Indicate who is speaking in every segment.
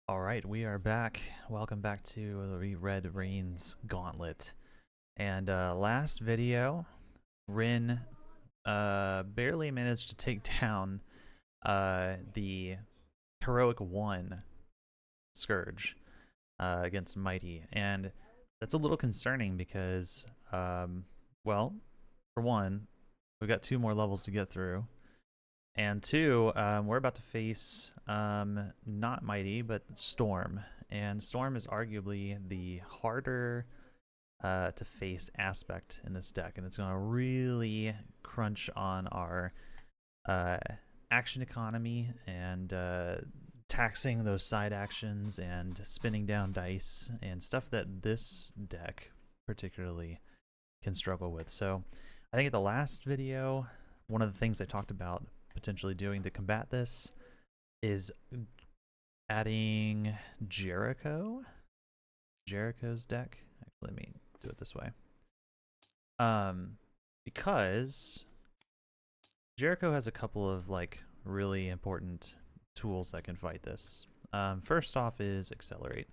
Speaker 1: All right, we are back. Welcome back to the Red Rain's Gauntlet. And last video, Rin barely managed to take down the Heroic 1 Scourge against Mighty. And that's a little concerning because, well, for one, we've got 2 more levels to get through. And 2, we're about to face not Mighty, but Storm. And Storm is arguably the harder to face aspect in this deck, and it's going to really crunch on our action economy and taxing those side actions and spinning down dice and stuff that this deck particularly can struggle with. So I think at the last video, one of the things I talked about potentially doing to combat this is adding Jericho's deck. Let me do it this way. Because Jericho has a couple of like really important tools that can fight this. First off is Accelerate.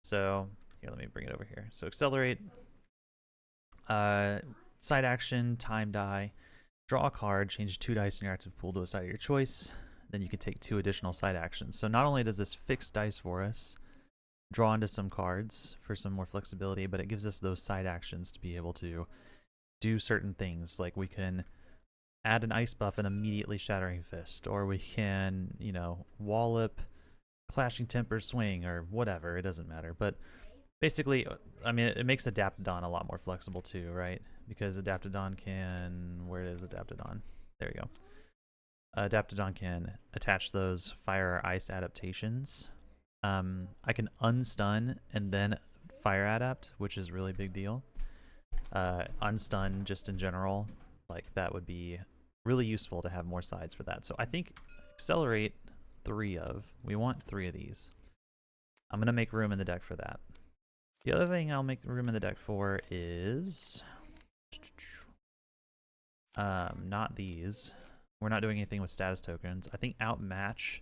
Speaker 1: So here, let me bring it over here. So Accelerate, side action, time die. Draw a card, change 2 dice in your active pool to a side of your choice. Then you can take 2 additional side actions. So not only does this fix dice for us, draw into some cards for some more flexibility, but it gives us those side actions to be able to do certain things. Like we can add an ice buff and immediately Shattering Fist, or we can, you know, wallop, Clashing Temper, swing, or whatever. It doesn't matter. But basically, I mean, it makes Adaptodon a lot more flexible too, right? Because Adaptodon can... Where is Adaptodon? There we go. Adaptodon can attach those fire or ice adaptations. I can unstun and then fire adapt, which is really big deal. Unstun just in general, like that would be really useful to have more sides for that. So I think Accelerate 3 of. We want 3 of these. I'm going to make room in the deck for that. The other thing I'll make room in the deck for is not these. We're not doing anything with status tokens. I think Outmatch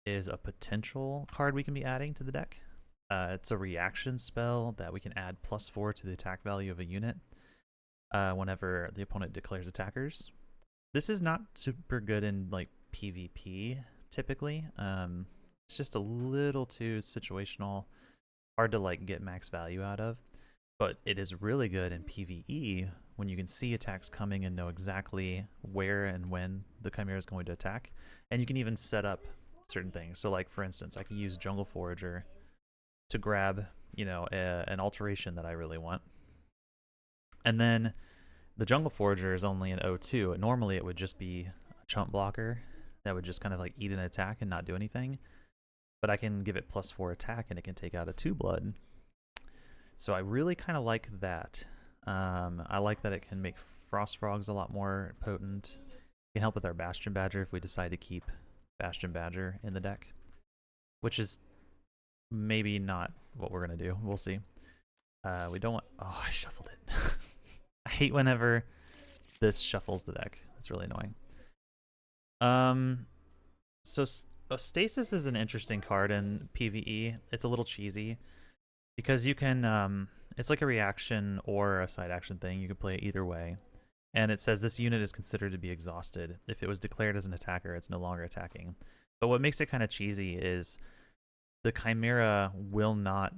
Speaker 1: is a potential card we can be adding to the deck. It's a reaction spell that we can add +4 to the attack value of a unit whenever the opponent declares attackers. This is not super good in like PvP typically. It's just a little too situational, hard to like get max value out of, but it is really good in PvE when you can see attacks coming and know exactly where and when the Chimera is going to attack, and you can even set up certain things. So like for instance, I can use Jungle Forager to grab, you know, an alteration that I really want, and then the Jungle Forager is only an O2. Normally it would just be a chump blocker that would just kind of like eat an attack and not do anything, but I can give it +4 attack and it can take out a 2 blood. So I really kind of like that. I like that it can make Frost Frogs a lot more potent. It can help with our Bastion Badger if we decide to keep Bastion Badger in the deck, which is maybe not what we're going to do. We'll see. We don't want... Oh, I shuffled it. I hate whenever this shuffles the deck. It's really annoying. So Stasis is an interesting card in PvE. It's a little cheesy because you can... it's like a reaction or a side action thing. You can play it either way. And it says this unit is considered to be exhausted. If it was declared as an attacker, it's no longer attacking. But what makes it kind of cheesy is the Chimera will not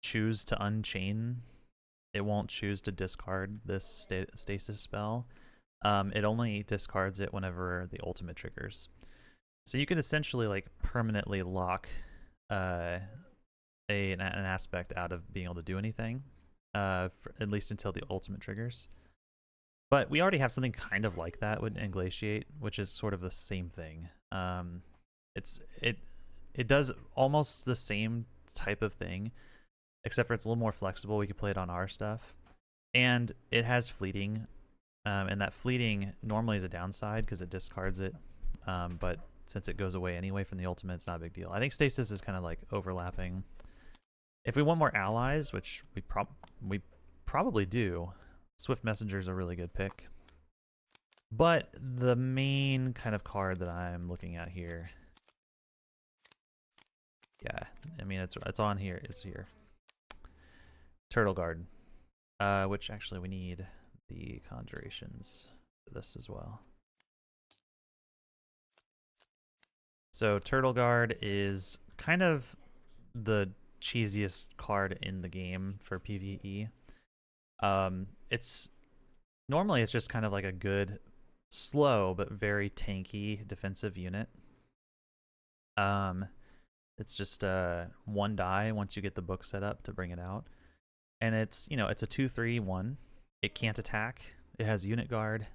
Speaker 1: choose to unchain. It won't choose to discard this stasis spell. It only discards it whenever the ultimate triggers. So you can essentially like permanently lock an aspect out of being able to do anything, at least until the ultimate triggers. But we already have something kind of like that with Inglatiate, which is sort of the same thing. It does almost the same type of thing, except for it's a little more flexible. We can play it on our stuff, and it has fleeting, and that fleeting normally is a downside because it discards it, but since it goes away anyway from the ultimate, it's not a big deal. I think Stasis is kind of like overlapping. If we want more allies, which we probably do, Swift Messenger is a really good pick. But the main kind of card that I'm looking at here Yeah, I mean it's on here. It's here. Turtle Guard, which actually we need the conjurations for this as well. So Turtle Guard is kind of the cheesiest card in the game for PvE. It's normally it's just kind of like a good, slow but very tanky defensive unit. It's just one die once you get the book set up to bring it out, and it's it's a 2/3/1. It can't attack. It has unit guard,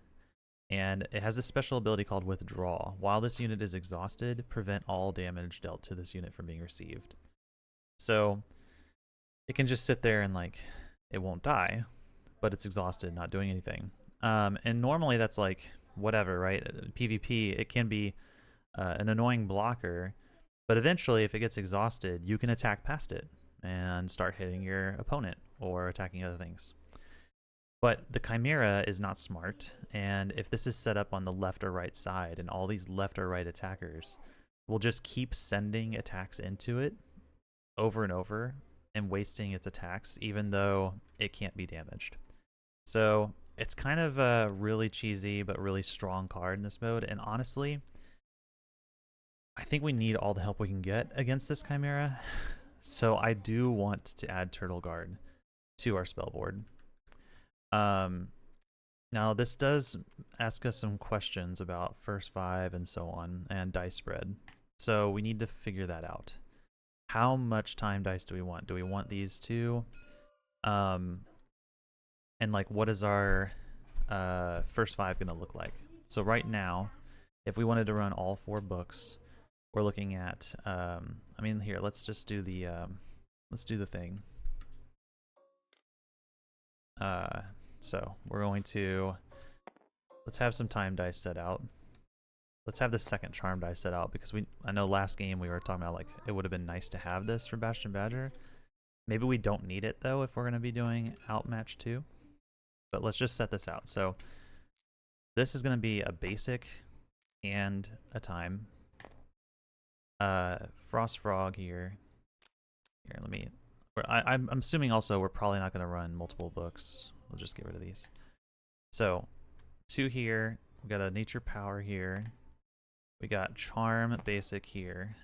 Speaker 1: and it has this special ability called Withdraw. While this unit is exhausted, prevent all damage dealt to this unit from being received. So it can just sit there and like it won't die, but it's exhausted, not doing anything. And normally that's like whatever, right? PvP, it can be an annoying blocker, but eventually if it gets exhausted, you can attack past it and start hitting your opponent or attacking other things. But the Chimera is not smart, and if this is set up on the left or right side, and all these left or right attackers will just keep sending attacks into it over and over and wasting its attacks, even though it can't be damaged. So it's kind of a really cheesy but really strong card in this mode, and honestly, I think we need all the help we can get against this Chimera. So I do want to add Turtle Guard to our spell board. Now this does ask us some questions about first 5 and so on, and dice spread. So we need to figure that out. How much time dice do we want? Do we want these two? And like, what is our first 5 gonna look like? So right now, if we wanted to run all 4 books, we're looking at, I mean, here, let's just do the, thing. So we're going to, let's have some time dice set out. Let's have the second charm dice set out, because I know last game we were talking about like it would have been nice to have this for Bastion Badger. Maybe we don't need it though if we're going to be doing Outmatch 2. But let's just set this out. So this is going to be a basic and a time. Frost Frog here. Here, let me. I'm assuming also we're probably not going to run multiple books. We'll just get rid of these. So 2 here. We got a Nature Power here. We got Charm Basic here.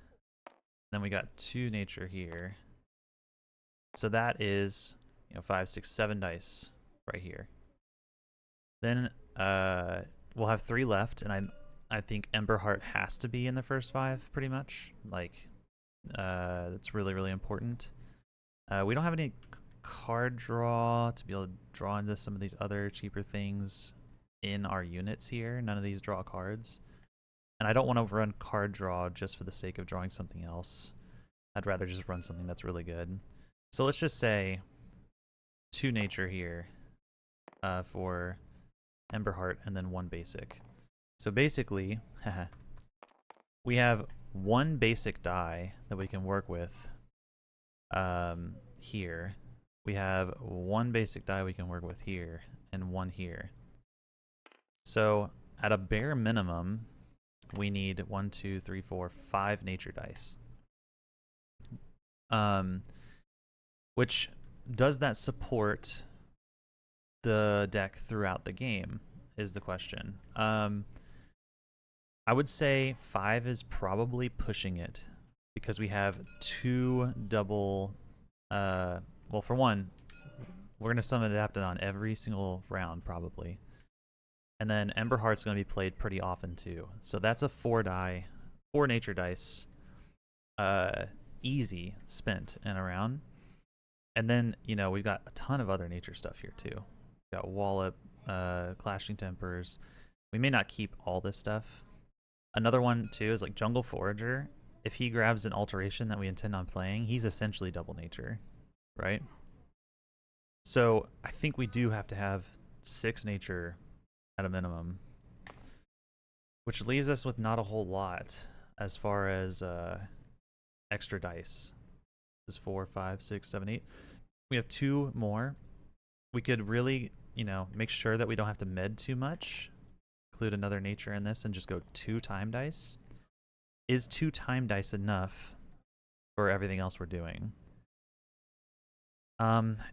Speaker 1: Then we got 2 Nature here. So that is 5, 6, 7 dice right here. Then we'll have 3 left, and I think Ember Heart has to be in the first 5 pretty much. Like that's really, really important. We don't have any card draw to be able to draw into some of these other cheaper things in our units here. None of these draw cards. And I don't want to run card draw just for the sake of drawing something else. I'd rather just run something that's really good. So let's just say 2 nature here for Ember Heart, and then 1 basic. So basically, we have 1 basic die that we can work with here. We have 1 basic die we can work with here, and 1 here. So at a bare minimum, we need 1, 2, 3, 4, 5 nature dice. Which, does that support the deck throughout the game is the question. I would say 5 is probably pushing it, because we have 2 double, well, for one, we're going to summon Adaptodon every single round probably. And then Ember Heart's going to be played pretty often too. So that's a 4 nature dice, easy spent in a round. And then, we've got a ton of other nature stuff here too. We've got Wallop, Clashing Tempers. We may not keep all this stuff. Another one too is like Jungle Forager. If he grabs an alteration that we intend on playing, he's essentially double nature, right? So I think we do have to have 6 nature at a minimum, which leaves us with not a whole lot as far as extra dice. This is 4, 5, 6, 7, 8. We have 2 more. We could really, make sure that we don't have to med too much. Include another nature in this and just go 2 time dice. Is 2 time dice enough for everything else we're doing.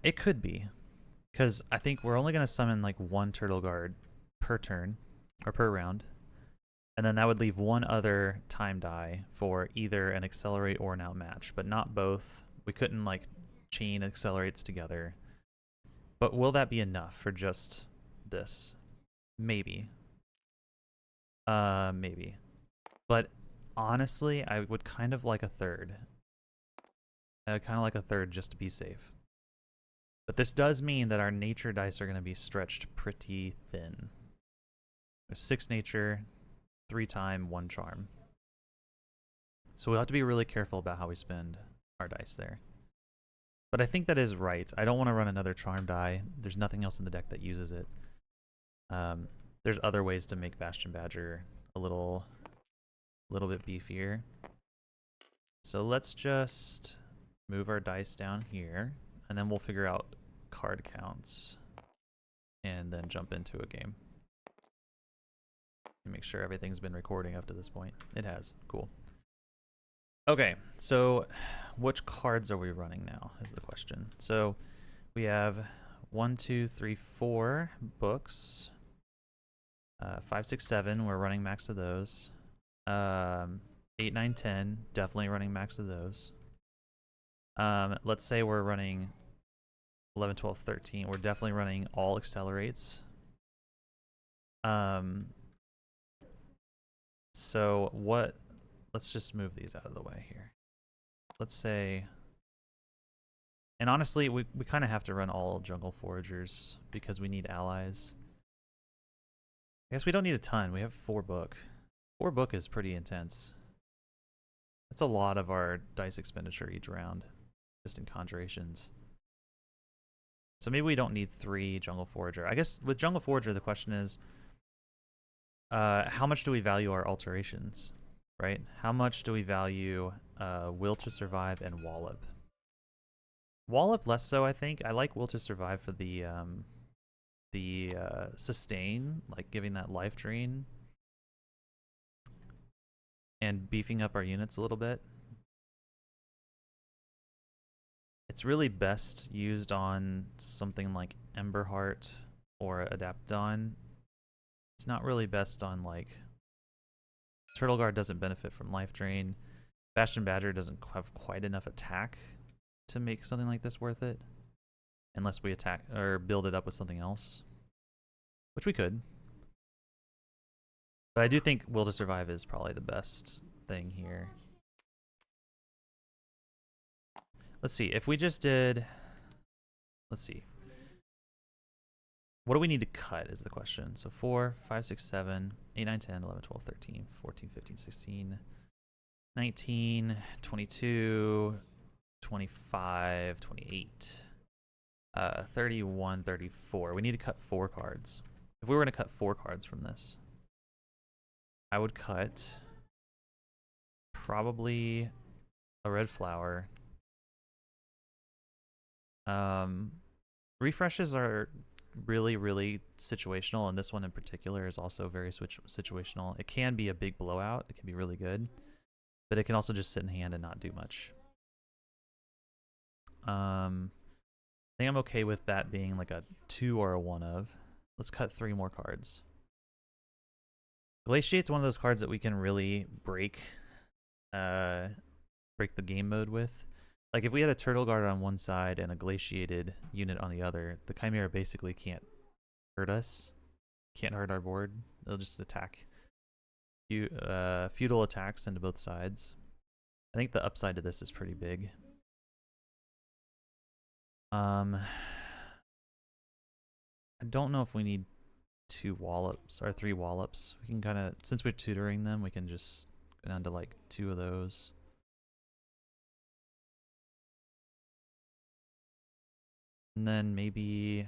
Speaker 1: It could be, because I think we're only gonna summon like one turtle guard per turn or per round, and then that would leave one other time die for either an accelerate or an outmatch, but not both. We couldn't like chain accelerates together. But will that be enough for just this? Maybe. Maybe. But honestly, I would kind of like a third. Kind of like a third just to be safe. But this does mean that our nature dice are going to be stretched pretty thin. There's 6 nature, 3 time, 1 charm. So we'll have to be really careful about how we spend our dice there. But I think that is right. I don't want to run another charm die. There's nothing else in the deck that uses it. There's other ways to make Bastion Badger a little bit beefier. So let's just move our dice down here, and then we'll figure out card counts, and then jump into a game. And make sure everything's been recording up to this point. It has. Cool. Okay, so which cards are we running now is the question. So we have 1, 2, 3, 4 books. 5, 6, 7, we're running max of those. 8, 9, 10, definitely running max of those. Let's say we're running 11, 12, 13. We're definitely running all accelerates. So what, let's just move these out of the way here. Let's say, and honestly, we kind of have to run all jungle foragers because we need allies. I guess we don't need a ton. We have 4 book. 4 book is pretty intense. That's a lot of our dice expenditure each round, just in conjurations. So maybe we don't need 3 jungle forager. I guess with jungle forager, the question is, how much do we value our alterations, right? How much do we value will to survive and wallop? Wallop less so, I think. I like will to survive for the sustain, like giving that life drain and beefing up our units a little bit. It's really best used on something like Emberheart or Adaptodon. It's not really best on like Turtle Guard doesn't benefit from life drain. Bastion Badger doesn't have quite enough attack to make something like this worth it. Unless we attack or build it up with something else, which we could. But I do think Will to Survive is probably the best thing here. Let's see, if we just did, let's see. What do we need to cut is the question. So 4, 5, 6, 7, 8, 9, 10, 11, 12, 13, 14, 15, 16, 19, 22, 25, 28. 31, 34. We need to cut 4 cards. If we were going to cut 4 cards from this, I would cut probably a red flower. Refreshes are really, really situational, and this one in particular is also very situational. It can be a big blowout. It can be really good, but it can also just sit in hand and not do much. I think I'm okay with that being like a 2 or a 1 of. Let's cut 3 more cards. Glaciate's one of those cards that we can really break the game mode with. Like if we had a Turtle Guard on one side and a Glaciated unit on the other, the Chimera basically can't hurt us. Can't hurt our board. They'll just attack. Feudal attacks into both sides. I think the upside to this is pretty big. I don't know if we need 2 wallops or 3 wallops. We can kind of, since we're tutoring them, we can just go down to like 2 of those. And then maybe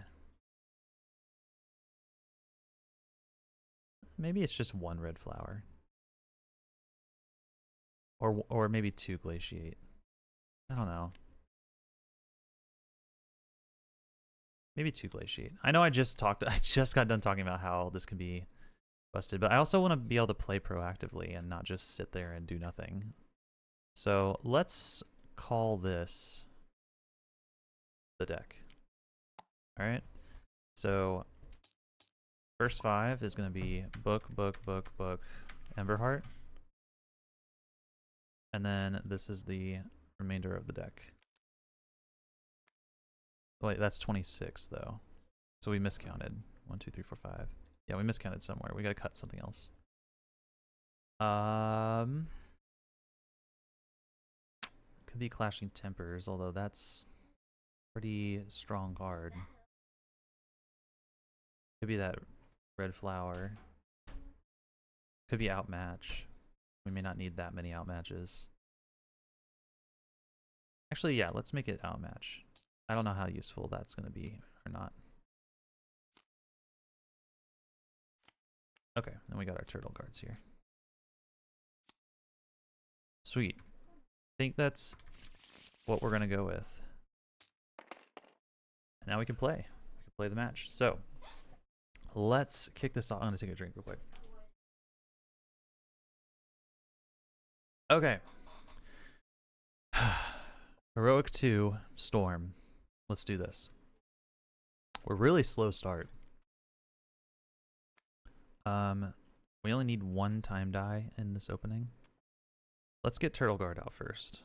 Speaker 1: it's just 1 red flower. Or maybe 2 glaciate. I don't know. Maybe 2 glaciate. I know I just got done talking about how this can be busted, but I also want to be able to play proactively and not just sit there and do nothing. So let's call this the deck. All right. So first 5 is going to be book, Emberheart. And then this is the remainder of the deck. Wait, that's 26 though. So we miscounted. 1, 2, 3, 4, 5. Yeah, we miscounted somewhere. We gotta cut something else. Could be Clashing Tempers, although that's pretty strong card. Could be that Red Flower. Could be Outmatch. We may not need that many Outmatches. Actually, yeah, let's make it Outmatch. I don't know how useful that's gonna be or not. Okay, then we got our turtle cards here. Sweet. I think that's what we're gonna go with. Now we can play. We can play the match. So let's kick this off. I'm gonna take a drink real quick. Okay. Heroic 2, Storm. Let's do this. We're really slow start. We only need 1 time die in this opening. Let's get Turtle Guard out first.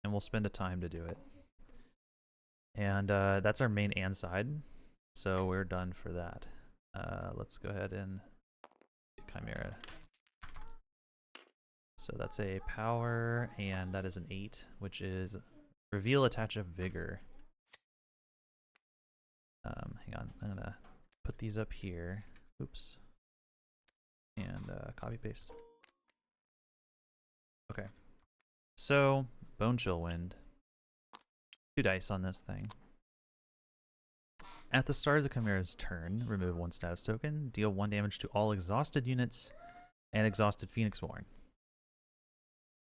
Speaker 1: And we'll spend a time to do it. And that's our main and side. So we're done for that. Let's go ahead and get Chimera. So that's a power, and that is an 8, which is reveal attach of vigor. Hang on, I'm gonna put these up here. Oops. And copy paste. Okay. So Bone Chill Wind. 2 dice on this thing. At the start of the Chimera's turn, remove 1 status token, deal 1 damage to all exhausted units and exhausted Phoenixborn.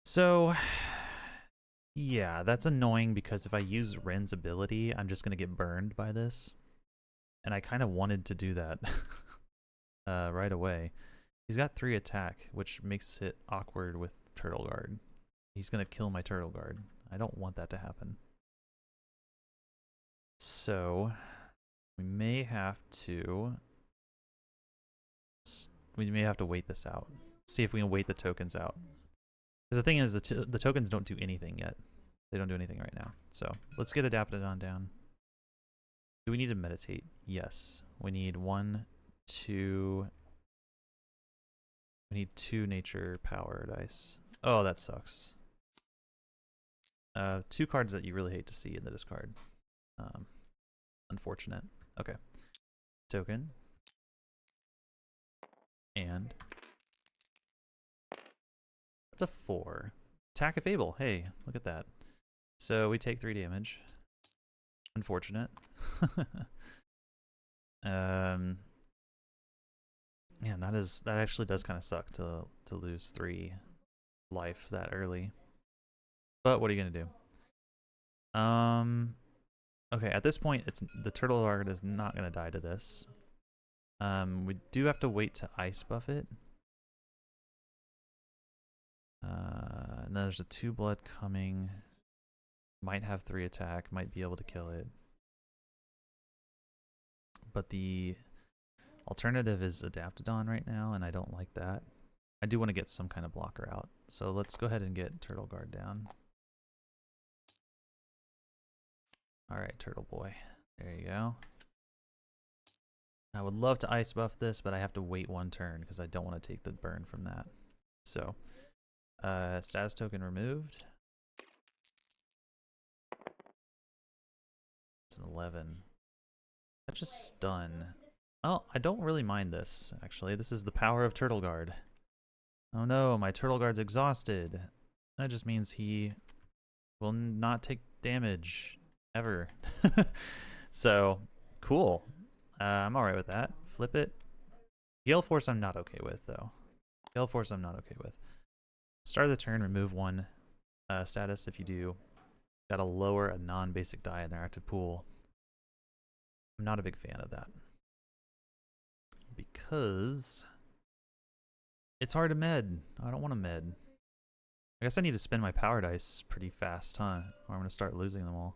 Speaker 1: So, yeah, that's annoying because if I use Ren's ability, I'm just going to get burned by this. And I kind of wanted to do that right away. He's got 3 attack, which makes it awkward with Turtle Guard. He's going to kill my Turtle Guard. I don't want that to happen. So, we may have to wait this out. See if we can wait the tokens out. Because the thing is, the tokens don't do anything yet. They don't do anything right now. So let's get adapted on down. Do we need to meditate? Yes. We need 1, 2. We need 2 nature power dice. Oh, that sucks. 2 cards that you really hate to see in the discard. Unfortunate. Okay. Token. And that's a 4. Attack of Fable. Hey, look at that. So we take 3 damage. Unfortunate. Man, that actually does kind of suck to lose 3 life that early. But what are you gonna do? Okay, at this point, the Turtle Guard is not gonna die to this. We do have to wait to ice buff it. And then there's a 2 blood coming. Might have 3 attack, might be able to kill it. But the alternative is adapted on right now, and I don't like that. I do want to get some kind of blocker out. So let's go ahead and get Turtle Guard down. Alright, Turtle Boy. There you go. I would love to ice buff this, but I have to wait 1 turn because I don't want to take the burn from that. So, status token removed. It's an 11. That's just stun. Oh, I don't really mind this, actually. This is the power of Turtle Guard. Oh no, my Turtle Guard's exhausted. That just means he will not take damage, ever. So, cool. I'm alright with that. Flip it. Gale Force I'm not okay with, though. Gale Force I'm not okay with. Start of the turn, remove 1 status if you do. Gotta lower a non-basic die in their active pool. I'm not a big fan of that. Because it's hard to med. I don't want to med. I guess I need to spend my power dice pretty fast, huh? Or I'm gonna start losing them all.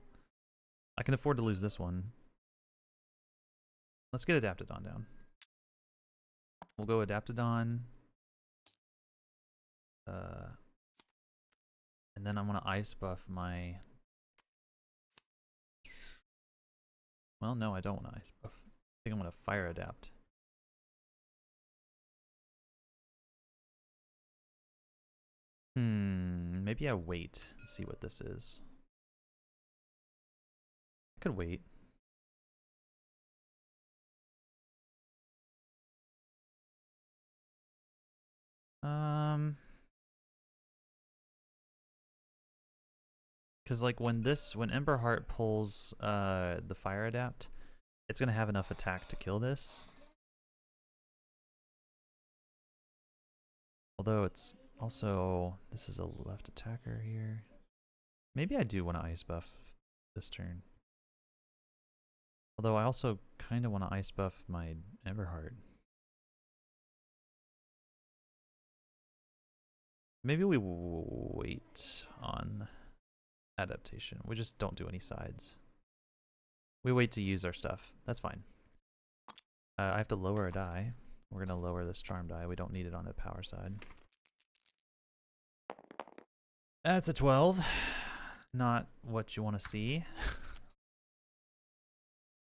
Speaker 1: I can afford to lose this one. Let's get Adaptodon down. We'll go Adaptodon. And then I'm gonna ice buff my... Well, no, I don't want to ice buff. I think I'm gonna fire adapt. Maybe I wait and see what this is. I could wait. Because like when Emberheart pulls the fire adapt, it's gonna have enough attack to kill this. Although it's also, this is a left attacker here. Maybe I do want to ice buff this turn. Although I also kind of want to ice buff my Emberheart. Maybe we wait on adaptation. We just don't do any sides. We wait to use our stuff. That's fine. I have to lower a die. We're going to lower this charm die. We don't need it on the power side. That's a 12. Not what you want to see.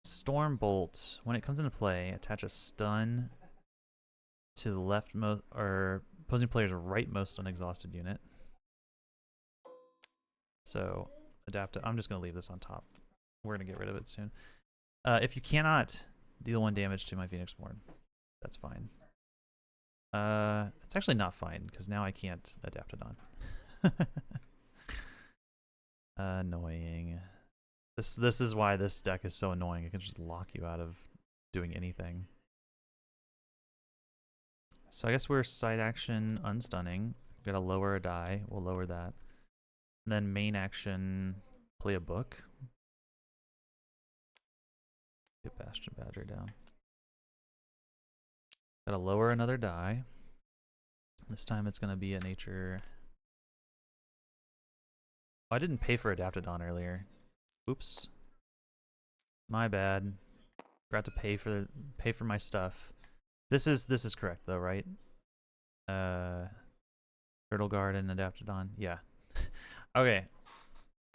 Speaker 1: Stormbolt. When it comes into play, attach a stun to the leftmost or opposing player's rightmost unexhausted unit. So adapt it. I'm just going to leave this on top. We're going to get rid of it soon. If you cannot deal 1 damage to my Phoenix Born, that's fine. It's actually not fine because now I can't adapt it on. Annoying. This is why this deck is so annoying. It can just lock you out of doing anything. So I guess we're side action unstunning. We've got to lower a die. We'll lower that. And then main action, play a book. Get Bastion Badger down. Got to lower another die. This time it's going to be a nature. Oh, I didn't pay for Adaptodon earlier. Oops. My bad. Forgot to pay for my stuff. This is correct though, right? Turtle Guard and Adaptodon. Yeah. Okay.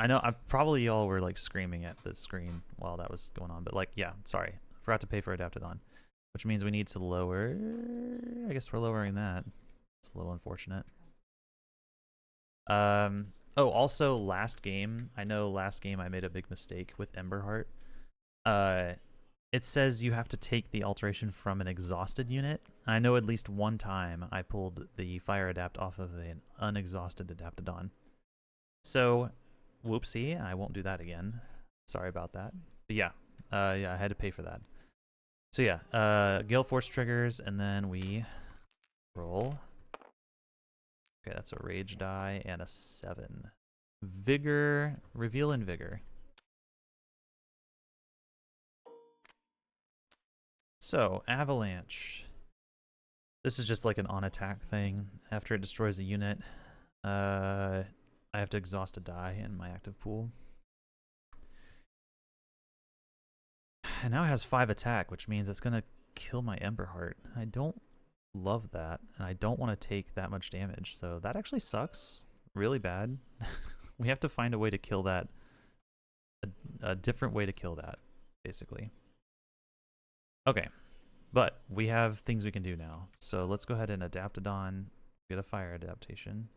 Speaker 1: I know probably y'all were like screaming at the screen while that was going on, but like yeah, sorry. Forgot to pay for Adaptodon, which means we need to lower. I guess we're lowering that. It's a little unfortunate. Oh, also last game, I know last game I made a big mistake with Emberheart. It says you have to take the alteration from an exhausted unit. I know at least one time I pulled the fire adapt off of an unexhausted Adaptodon. So, whoopsie, I won't do that again. Sorry about that. But yeah, yeah, I had to pay for that. So yeah, Gale Force triggers, and then we roll. Okay, that's a rage die and a 7. Vigor, reveal in vigor. So, avalanche. This is just like an on attack thing. After it destroys a unit, I have to exhaust a die in my active pool. And now it has 5 attack, which means it's gonna kill my Emberheart. I don't love that, and I don't want to take that much damage, so that actually sucks really bad. We have to find a way to kill that, a different way to kill that, basically. Okay, but we have things we can do now, so let's go ahead and Adaptodon, get a fire adaptation.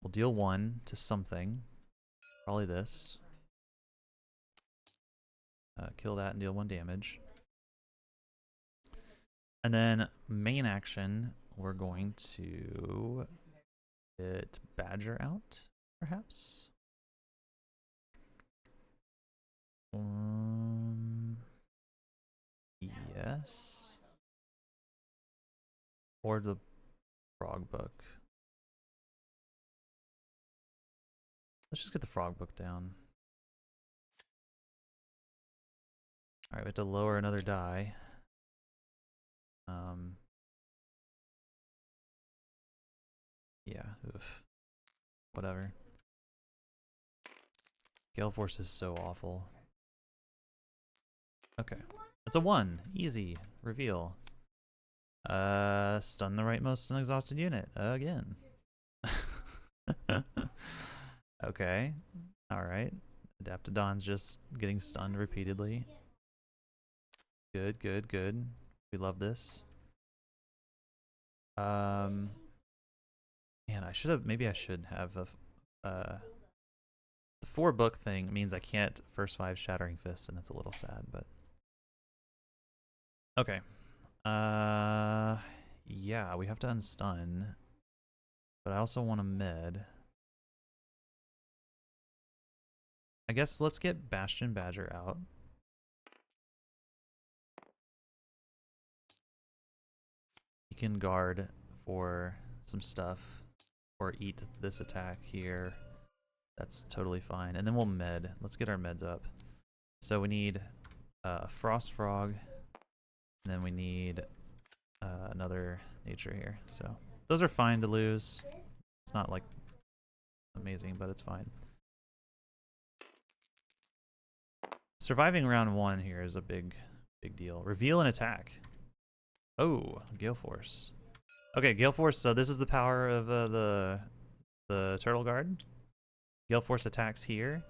Speaker 1: We'll deal 1 to something, probably this. Kill that and deal 1 damage. And then main action, we're going to get Badger out, perhaps. Yes. Or the Frog Book. Let's just get the Frog Book down. Alright, we have to lower another die. Yeah, oof. Whatever. Gale Force is so awful. Okay. It's a 1. Easy. Reveal. Stun the rightmost unexhausted unit. Again. Okay. Alright. Adaptodon's just getting stunned repeatedly. Good, good, good. We love this. Man, maybe I should have the 4 book thing means I can't first 5 Shattering Fist, and that's a little sad, but okay. Yeah, we have to unstun, but I also want to med. I guess let's get Bastion Badger out. He can guard for some stuff, or eat this attack here. That's totally fine. And then we'll med. Let's get our meds up. So we need a Frost Frog, and then we need another nature here. So those are fine to lose. It's not like amazing, but it's fine. Surviving round 1 here is a big deal. Reveal an attack. Oh, Gale Force. Okay, Gale Force. So this is the power of the Turtle Guard. Gale Force attacks here,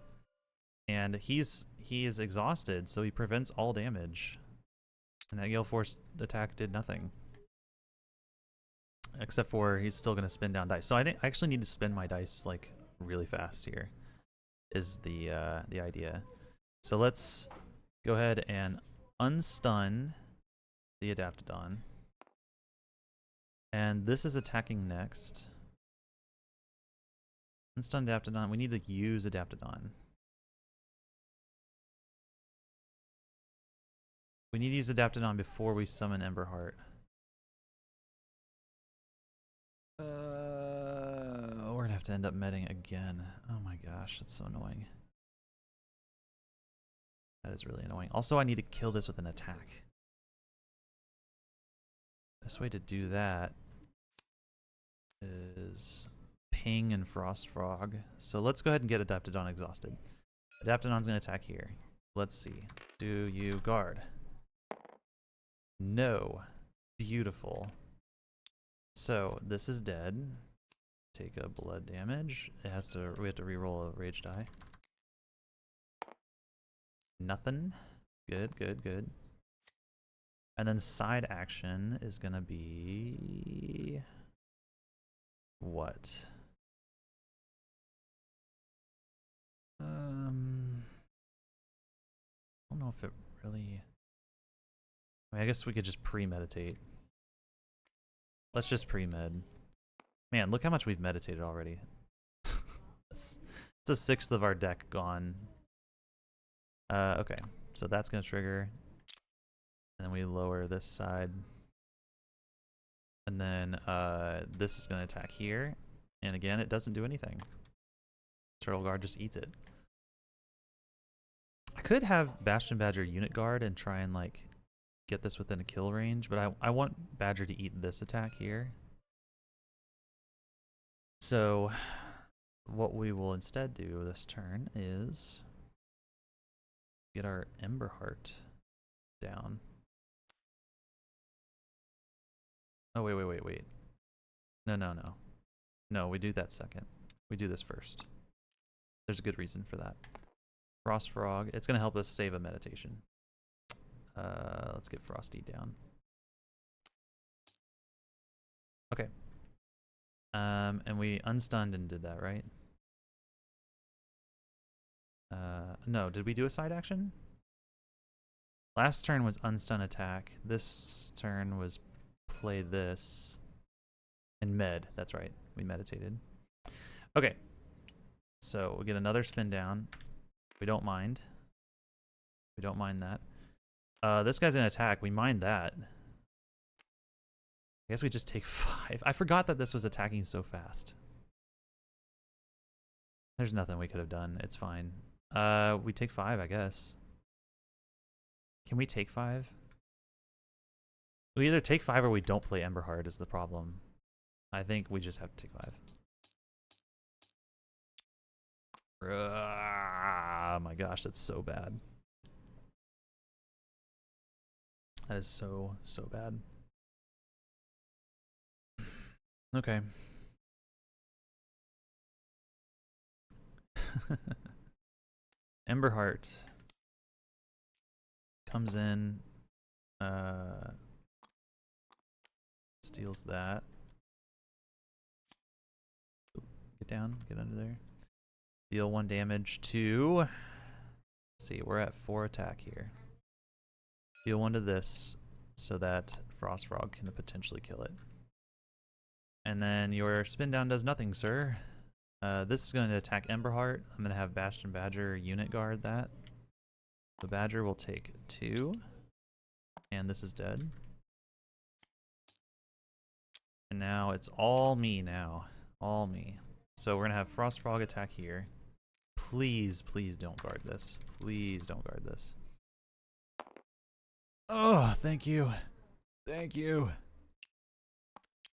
Speaker 1: and he is exhausted, so he prevents all damage. And that Gale Force attack did nothing, except for he's still gonna spin down dice. So I actually need to spin my dice like really fast here. Is the idea. So let's go ahead and unstun the Adaptodon. And this is attacking next. Unstun Adaptodon. We need to use Adaptodon. We need to use Adaptodon before we summon Emberheart. We're gonna have to end up medding again. Oh my gosh, that's so annoying. That is really annoying. Also, I need to kill this with an attack. Best way to do that is Ping and Frost Frog. So let's go ahead and get Adaptodon exhausted. Adaptodon's gonna attack here. Let's see. Do you guard? No. Beautiful. So this is dead. Take a blood damage. We have to reroll a rage die. Nothing. Good, good, good. And then side action is gonna be what? I don't know if it really. I mean, I guess we could just pre-meditate. Let's just pre-med. Man, look how much we've meditated already. It's a 1/6 of our deck gone. Okay, so that's gonna trigger. And then we lower this side. And then this is gonna attack here. And again, it doesn't do anything. Turtle Guard just eats it. I could have Bastion Badger unit guard and try and like get this within a kill range, but I want Badger to eat this attack here. So what we will instead do this turn is get our Emberheart down. Oh, wait. No. No, we do that second. We do this first. There's a good reason for that. Frost Frog. It's going to help us save a meditation. Let's get Frosty down. Okay. And we unstunned and did that, right? No, did we do a side action? Last turn was unstun attack. This turn was play this and med. That's right. We meditated. Okay. So we get another spin down. We don't mind. We don't mind that. This guy's gonna attack. We mind that. I guess we just take 5. I forgot that this was attacking so fast. There's nothing we could have done. It's fine. We take 5, I guess. Can we take 5? We either take 5 or we don't play Emberheart is the problem. I think we just have to take 5. Oh my gosh, that's so bad. That is so bad. Okay. Emberheart comes in, steals that. Get down, get under there. Deal 1 damage to, let's see, we're at 4 attack here. Deal 1 to this so that Frost Frog can potentially kill it. And then your spin down does nothing, sir. This is going to attack Emberheart. I'm going to have Bastion Badger unit guard that. The Badger will take 2. And this is dead. And now it's all me now. All me. So we're going to have Frost Frog attack here. Please, please don't guard this. Please don't guard this. Oh, thank you. Thank you.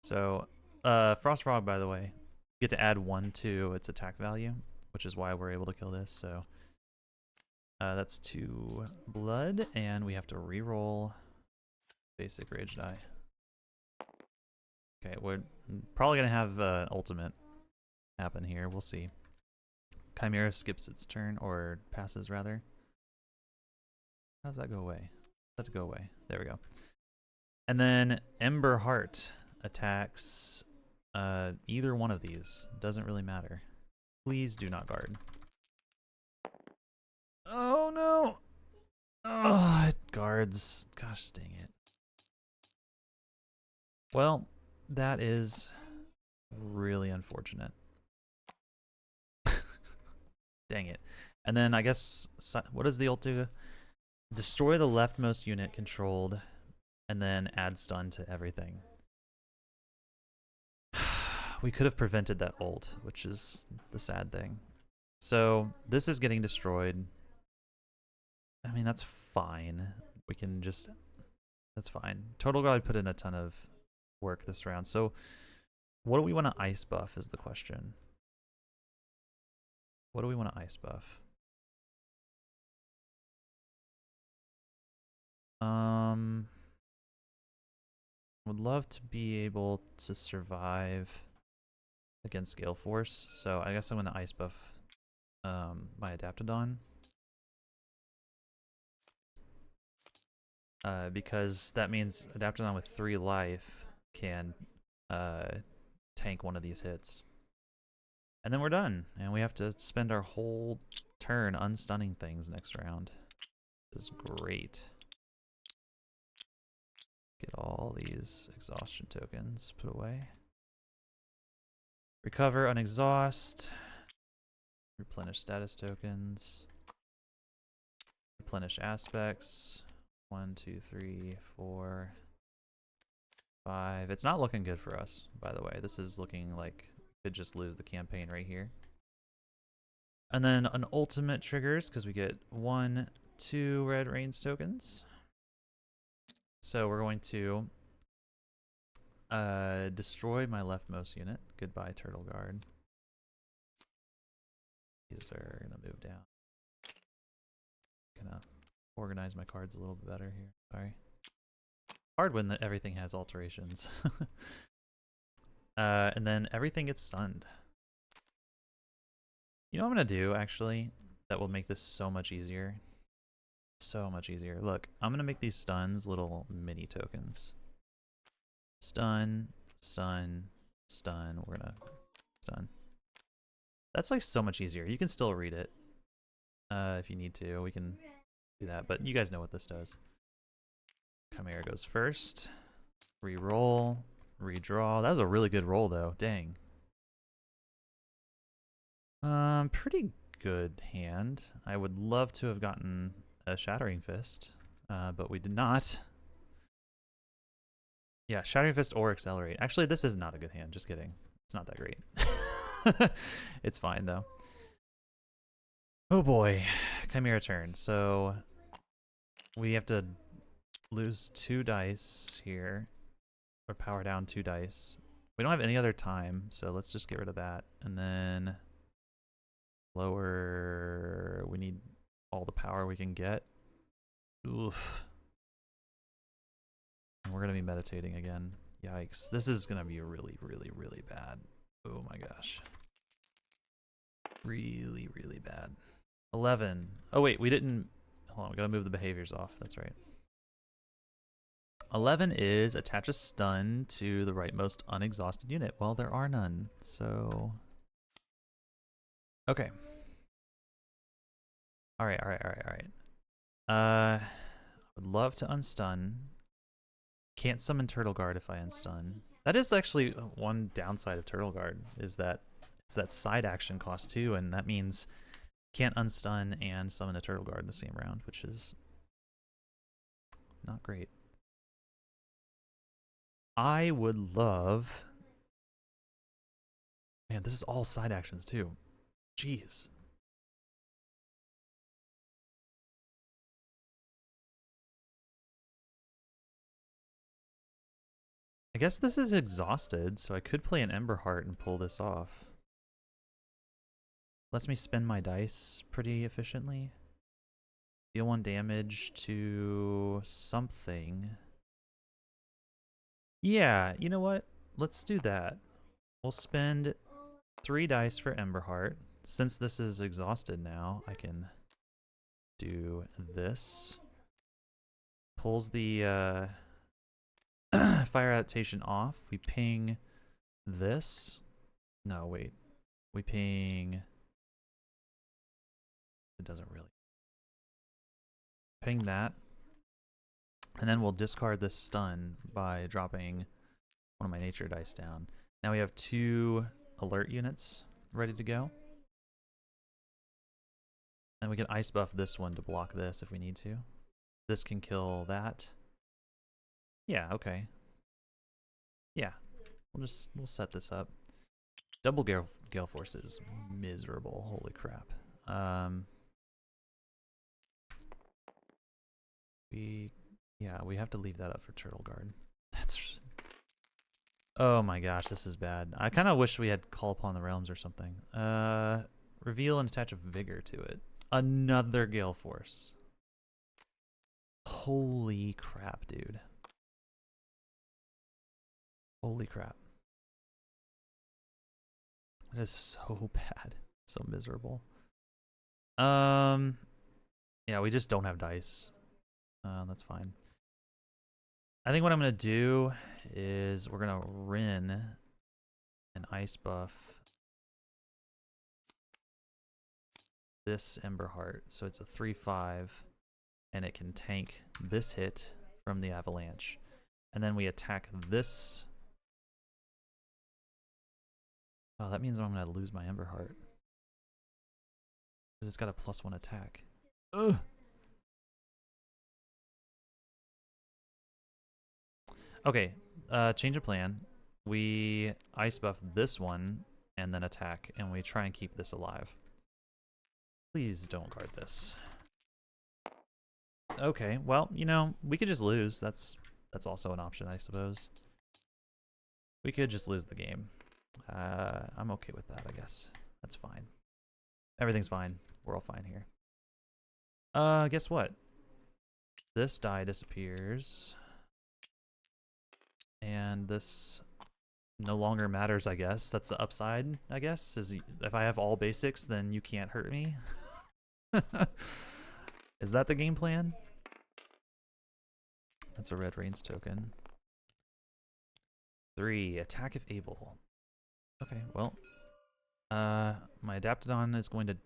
Speaker 1: So, Frost Frog, by the way, you get to add 1 to its attack value, which is why we're able to kill this. So, that's 2 blood, and we have to reroll basic rage die. Okay, we're probably gonna have ultimate happen here. We'll see. Chimera skips its turn, or passes rather. How does that go away? Let it go away. There we go. And then Emberheart attacks either one of these. Doesn't really matter. Please do not guard. Oh no! Oh, it guards. Gosh dang it. Well, that is really unfortunate. Dang it. And then I guess, what does the ult do? Destroy the leftmost unit controlled, and then add stun to everything. We could have prevented that ult, which is the sad thing. So this is getting destroyed. I mean, that's fine. We can just, that's fine. Total God put in a ton of work this round. So what do we want to ice buff is the question. What do we want to ice buff? Would love to be able to survive against Gale Force, so I guess I'm gonna ice buff my Adaptodon. Because that means Adaptodon with 3 life can tank one of these hits. And then we're done, and we have to spend our whole turn unstunning things next round. This is great. Get all these exhaustion tokens put away. Recover, unexhaust. Replenish status tokens. Replenish aspects. 1, 2, 3, 4, 5. It's not looking good for us, by the way. This is looking like we could just lose the campaign right here. And then an ultimate triggers because we get 1, 2 red reigns tokens. So we're going to destroy my leftmost unit. Goodbye, Turtle Guard. These are gonna move down. Gonna organize my cards a little bit better here. Sorry. Hard when everything has alterations. And then everything gets stunned. You know what I'm gonna do actually that will make this so much easier? So much easier. Look, I'm gonna make these stuns little mini tokens. Stun, stun, stun. We're gonna stun. That's like so much easier. You can still read it if you need to. We can do that, but you guys know what this does. Chimera goes first. Reroll, redraw. That was a really good roll though. Dang. Pretty good hand. I would love to have gotten a Shattering Fist, but we did not. Yeah, Shattering Fist or Accelerate. Actually, this is not a good hand. Just kidding. It's not that great. It's fine, though. Oh boy. Chimera turn. So we have to lose 2 dice here. Or power down 2 dice. We don't have any other time, so let's just get rid of that. And then lower, we need all the power we can get. Oof. And we're gonna be meditating again. Yikes. This is gonna be really, really, really bad. Oh my gosh. Really, really bad. 11. Oh wait, we didn't, hold on, we gotta move the behaviors off, that's right. 11 is attach a stun to the rightmost unexhausted unit. Well, there are none, so... Okay. Alright. I would love to unstun. Can't summon Turtle Guard if I unstun. That is actually one downside of Turtle Guard, is that it's that side action cost too, and that means can't unstun and summon a Turtle Guard in the same round, which is not great. I would love... Man, this is all side actions too. Jeez. I guess this is exhausted, so I could play an Ember Heart and pull this off. Lets me spend my dice pretty efficiently. Deal 1 damage to something. Yeah, you know what? Let's do that. We'll spend 3 dice for Ember Heart. Since this is exhausted now, I can do this. Pulls the fire adaptation off. We ping this. No, wait. We ping... It doesn't really. Ping that. And then we'll discard this stun by dropping one of my nature dice down. Now we have 2 alert units ready to go. And we can ice buff this one to block this if we need to. This can kill that. Yeah, okay. Yeah. We'll set this up. Double Gale Force is miserable. Holy crap. We have to leave that up for Turtle Guard. That's... Oh my gosh, this is bad. I kind of wish we had Call Upon the Realms or something. Reveal and attach a Vigor to it. Another Gale Force. Holy crap, dude. Holy crap. That is so bad. So miserable. Yeah, we just don't have dice. That's fine. I think what I'm going to do is we're going to Rin and ice buff this Ember Heart. So it's a 3/5 and it can tank this hit from the avalanche. And then we attack this. Oh, that means I'm going to lose my Ember Heart. Because it's got a +1 attack. Ugh. Okay, change of plan. We ice buff this one and then attack, and we try and keep this alive. Please don't guard this. Okay, well, you know, we could just lose. That's also an option, I suppose. We could just lose the game. I'm okay with that, I guess. That's fine. Everything's fine. We're all fine here. Guess what? This die disappears. And this no longer matters, I guess. That's the upside, I guess. Is if I have all basics, then you can't hurt me. Is that the game plan? That's a Red Reigns token. 3, attack if able. Okay, well. My Adaptodon is going to...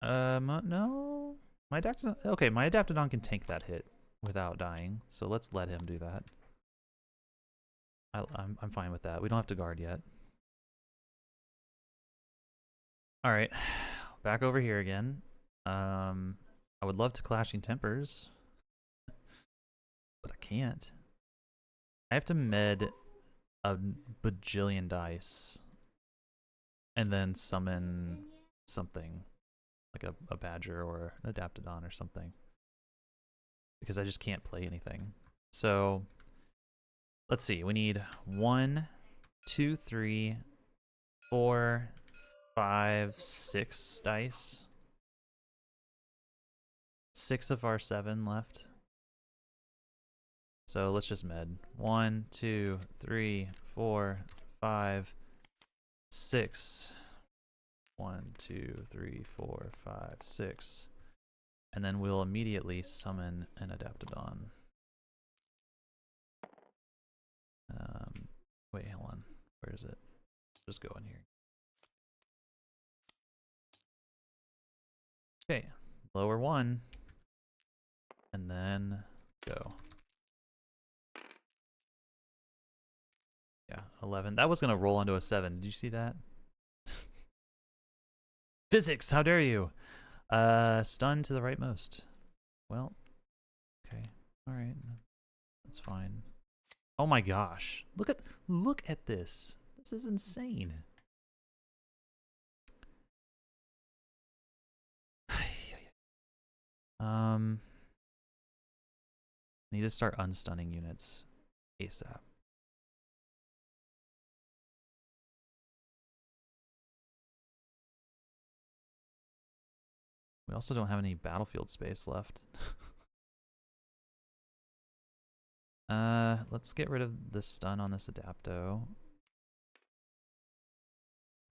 Speaker 1: no? My Adaptodon... Okay, my Adaptodon can tank that hit without dying, so let's let him do that. I'm fine with that. We don't have to guard yet. Alright, back over here again. I would love to Clashing Tempers, but I can't. I have to med a bajillion dice and then summon something, like a Badger or an Adaptodon or something, because I just can't play anything. So... let's see, we need 1, 2, 3, 4, 5, 6 dice. 6 of our 7 left. So let's just med. 1, 2, 3, 4, 5, 6. 1, 2, 3, 4, 5, 6. And then we'll immediately summon an Adaptodon. Wait, hold on. Where is it? Just go in here. Okay, lower 1. And then go. Yeah, 11. That was going to roll onto a 7. Did you see that? Physics, how dare you? Stun to the rightmost. Well, okay. All right. That's fine. Oh my gosh. Look at this. This is insane. Need to start unstunning units ASAP. We also don't have any battlefield space left. Let's get rid of the stun on this Adapto.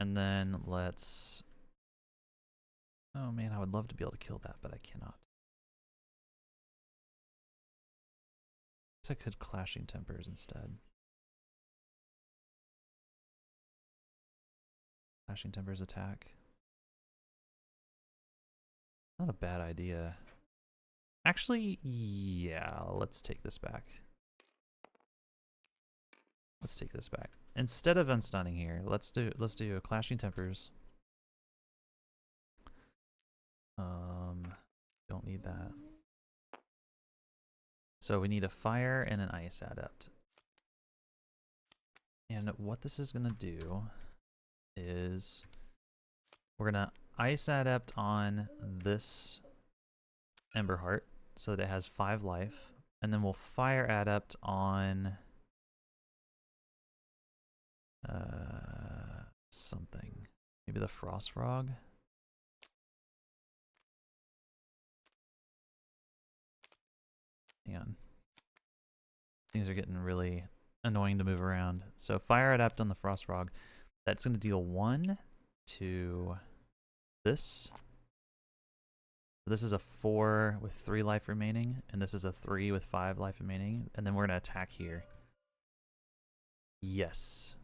Speaker 1: And then let's... Oh man, I would love to be able to kill that, but I cannot. I could Clashing Tempers instead. Clashing Tempers attack. Not a bad idea. Actually, yeah, let's take this back. Let's take this back. Instead of unstunning here, let's do a Clashing Tempers. Don't need that. So we need a fire and an ice adept. And what this is gonna do is we're gonna ice adept on this Emberheart so that it has 5 life, and then we'll fire adept on something. Maybe the Frost Frog. Hang on. Things are getting really annoying to move around. So fire adept on the Frost Frog. That's going to deal 1 to this. This is a 4 with 3 life remaining, and this is a 3 with 5 life remaining, and then we're going to attack here. Yes.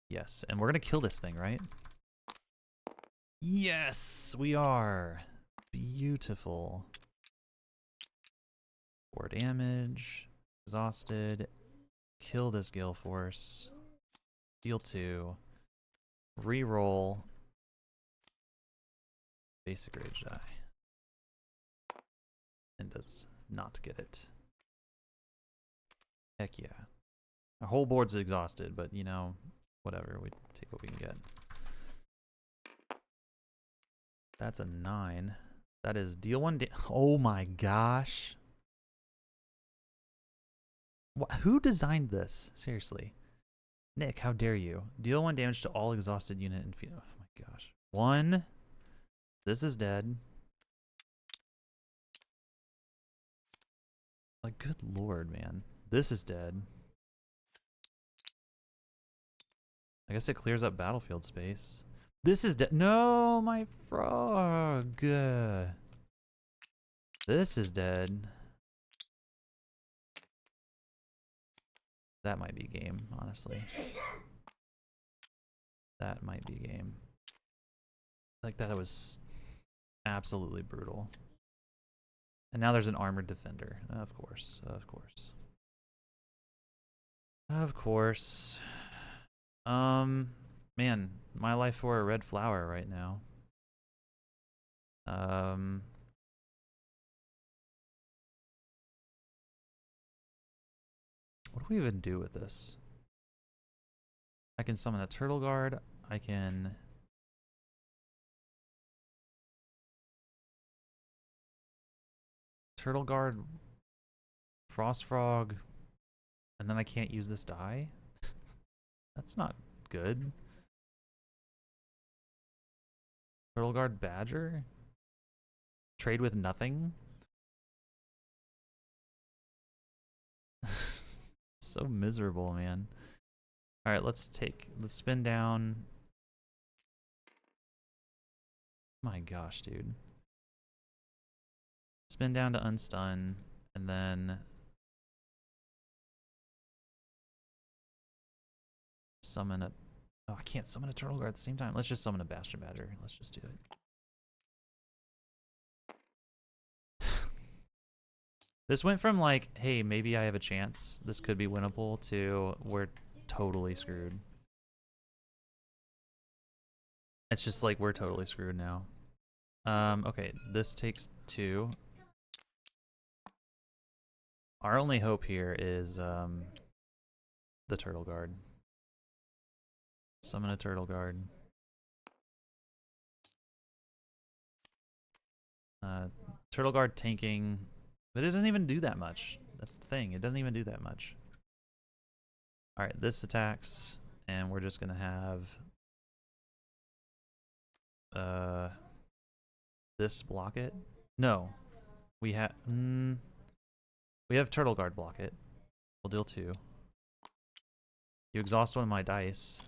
Speaker 1: Yes, and we're going to kill this thing, right? Yes, we are. Beautiful. 4 damage. Exhausted. Kill this Gale Force. Deal 2. Reroll. Basic Rage die. And does not get it. Heck yeah. Our whole board's exhausted, but you know, whatever. We take what we can get. That's a 9. That is deal 1 oh my gosh. Who designed this? Seriously. Nick, how dare you? Deal 1 damage to all exhausted unit and oh my gosh. 1. This is dead. Like, good lord, man. This is dead. I guess it clears up battlefield space. This is dead. No, my frog. This is dead. That might be game, honestly. That might be game. Like, that was absolutely brutal. And now there's an armored defender. Of course, of course. Of course. Man, my life for a red flower right now. What do we even do with this? I can summon a Turtle Guard. I can... Turtle Guard, Frost Frog, and then I can't use this die? That's not good. Turtle Guard Badger? Trade with nothing? So miserable, man. Alright, let's spin down. My gosh, dude. Spin down to unstun, and then summon a... Oh, I can't summon a Turtle Guard at the same time. Let's just summon a Bastion Badger. Let's just do it. This went from like, hey, maybe I have a chance, this could be winnable, to we're totally screwed. It's just like we're totally screwed now. Okay, this takes 2. Our only hope here is the Turtle Guard. Summon a Turtle Guard. Turtle Guard tanking, but it doesn't even do that much. That's the thing, it doesn't even do that much. Alright, this attacks, and we're just gonna have this block it. No, we have Turtle Guard block it. We'll deal 2. You exhaust one of my dice.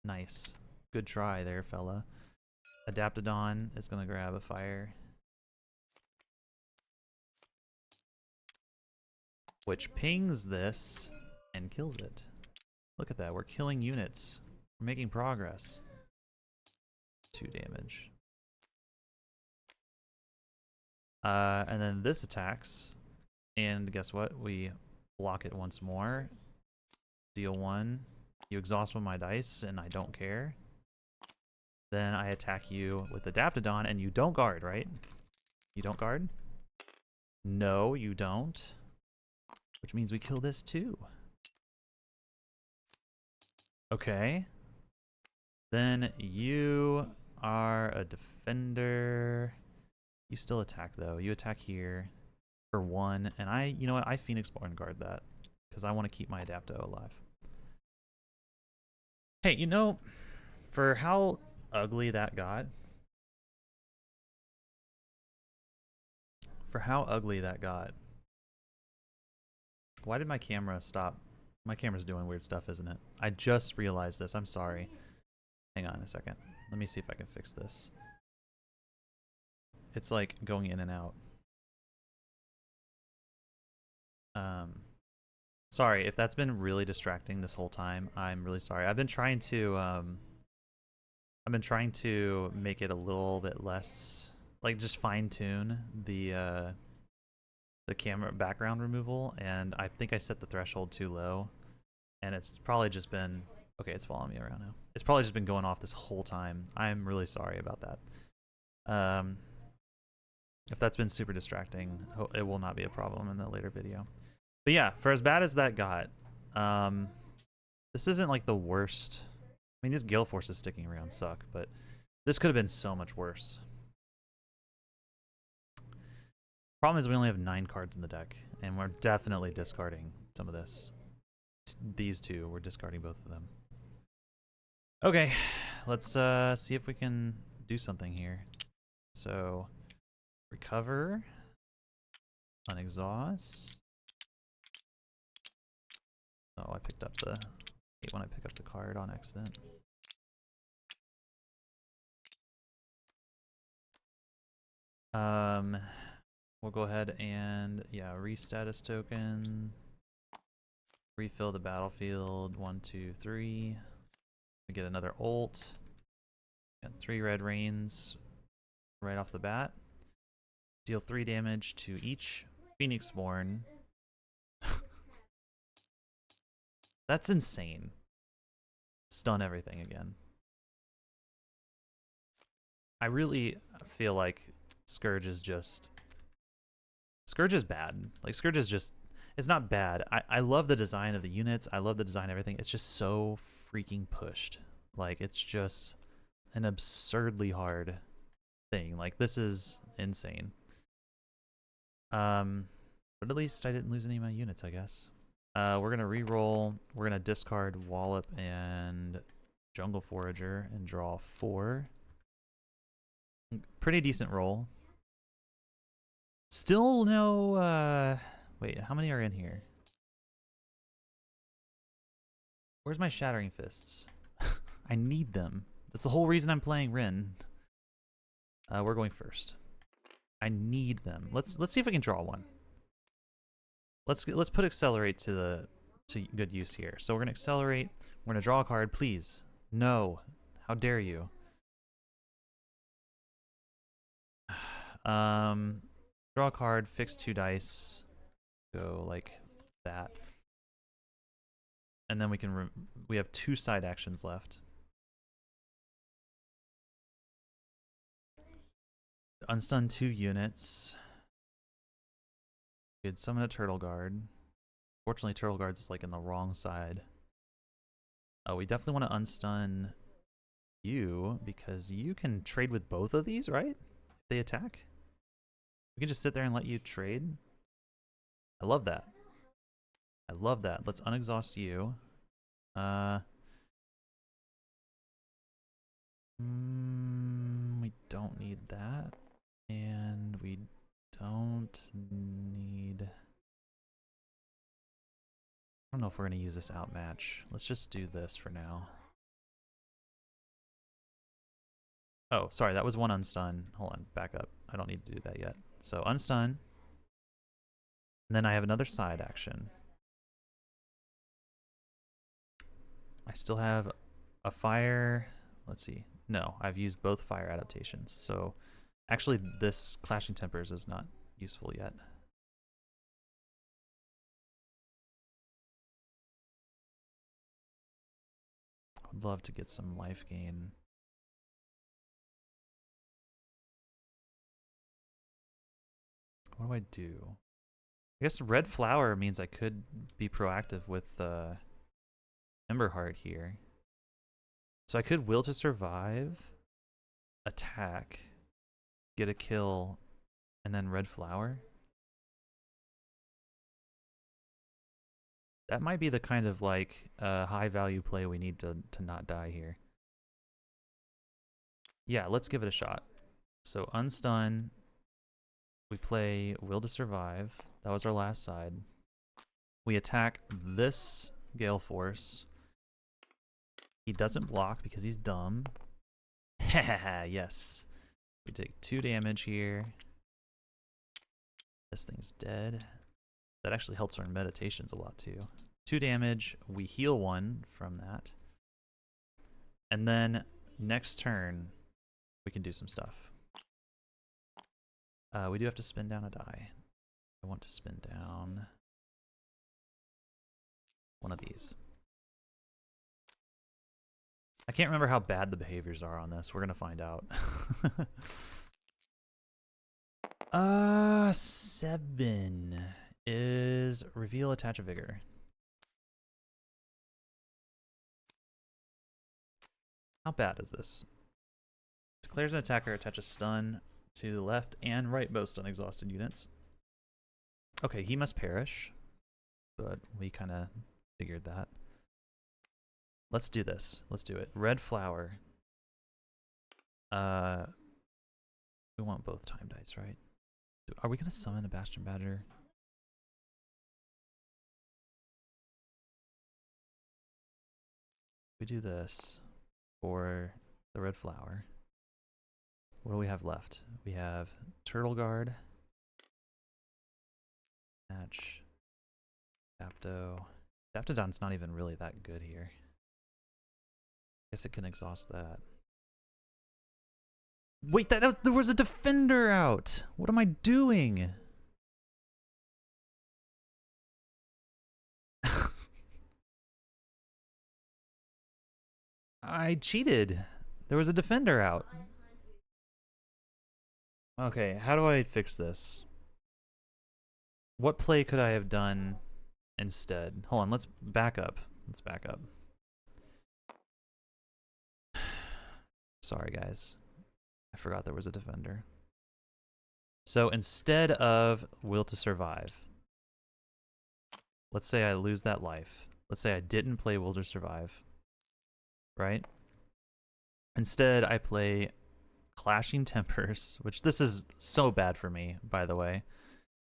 Speaker 1: Nice, good try there, fella. Adaptodon is gonna grab a fire, which pings this and kills it. Look at that, we're killing units. We're making progress. 2 damage. And then this attacks, and guess what? We block it once more. Deal 1. You exhaust one of my dice, and I don't care. Then I attack you with Adaptodon, and you don't guard, right? You don't guard? No, you don't. Which means we kill this too. Okay. Then you are a defender. You still attack though. You attack here for 1, and you know what? I Phoenix Born guard that because I want to keep my Adapto alive. Hey, you know, for how ugly that got, why did my camera stop? My camera's doing weird stuff, isn't it? I just realized this. I'm sorry. Hang on a second. Let me see if I can fix this. It's like going in and out. Sorry if that's been really distracting this whole time. I'm really sorry. I've been trying to make it a little bit less, like, just fine tune the camera background removal, and I think I set the threshold too low, and it's probably just been, okay, it's following me around now. It's probably just been going off this whole time. I'm really sorry about that. If that's been super distracting, it will not be a problem in the later video. But yeah, for as bad as that got, this isn't like the worst. I mean, these Gale Forces sticking around suck, but this could have been so much worse. Problem is we only have 9 cards in the deck, and we're definitely discarding some of this. These 2, we're discarding both of them. Okay, let's see if we can do something here. So, recover, unexhaust. Oh, I picked up the... I hate when I pick up the card on accident. We'll go ahead and, yeah, re-status token. Refill the battlefield. 1, 2, 3. We get another ult. Got 3 red rains right off the bat. Deal 3 damage to each Phoenixborn. That's insane. Stun everything again. I really feel like Scourge is just... Scourge is bad. Like, Scourge is just... It's not bad. I love the design of the units. I love the design of everything. It's just so freaking pushed. Like, it's just an absurdly hard thing. Like, this is insane. But at least I didn't lose any of my units, I guess. We're gonna re-roll. We're gonna discard Wallop and Jungle Forager and draw 4. Pretty decent roll. Still no, wait, how many are in here? Where's my Shattering Fists? I need them. That's the whole reason I'm playing Rin. We're going first. I need them. Let's see if I can draw one. Let's put Accelerate to good use here. So we're gonna Accelerate. We're gonna draw a card, please. No, how dare you? Draw a card, fix 2 dice, go like that, and then we have 2 side actions left. Unstun 2 units. We could summon a Turtle Guard. Fortunately, Turtle Guard's is like in the wrong side. Oh, we definitely want to unstun you because you can trade with both of these, right? If they attack. We can just sit there and let you trade. I love that. I love that. Let's unexhaust you. We don't need that. And we don't need... I don't know if we're going to use this outmatch. Let's just do this for now. Oh, sorry, that was 1 unstun. Hold on, back up. I don't need to do that yet. So unstun. And then I have another side action. I still have a fire. Let's see. No, I've used both fire adaptations. So actually this Clashing Tempers is not useful yet. I would love to get some life gain. What do I do? I guess Red Flower means I could be proactive with Emberheart here. So I could Will to Survive, attack, get a kill, and then Red Flower. That might be the kind of like high value play we need to not die here. Yeah, let's give it a shot. So unstun. We play Will to Survive. That was our last side. We attack this Gale Force. He doesn't block because he's dumb. Haha, yes. We take 2 damage here. This thing's dead. That actually helps our meditations a lot too. 2 damage. We heal 1 from that. And then next turn, we can do some stuff. We do have to spin down a die. I want to spin down one of these. I can't remember how bad the behaviors are on this. We're gonna find out. 7 is reveal attach a vigor. How bad is this? Declares an attacker attaches stun to the left and right most unexhausted units. Okay, he must perish, but we kind of figured that. Let's do this. Let's do it. Red Flower. We want both time dice, right? Are we gonna summon a Bastion Badger? We do this for the Red Flower. What do we have left? We have Turtle Guard, Match, Dapto. Daptodon's not even really that good here. Guess it can exhaust that. Wait, there was a defender out! What am I doing? I cheated. There was a defender out. Okay, how do I fix this? What play could I have done instead? Hold on, let's back up. Let's back up. Sorry, guys. I forgot there was a defender. So instead of Will to Survive, let's say I lose that life. Let's say I didn't play Will to Survive, right? Instead, I play Clashing Tempers, which this is so bad for me, by the way.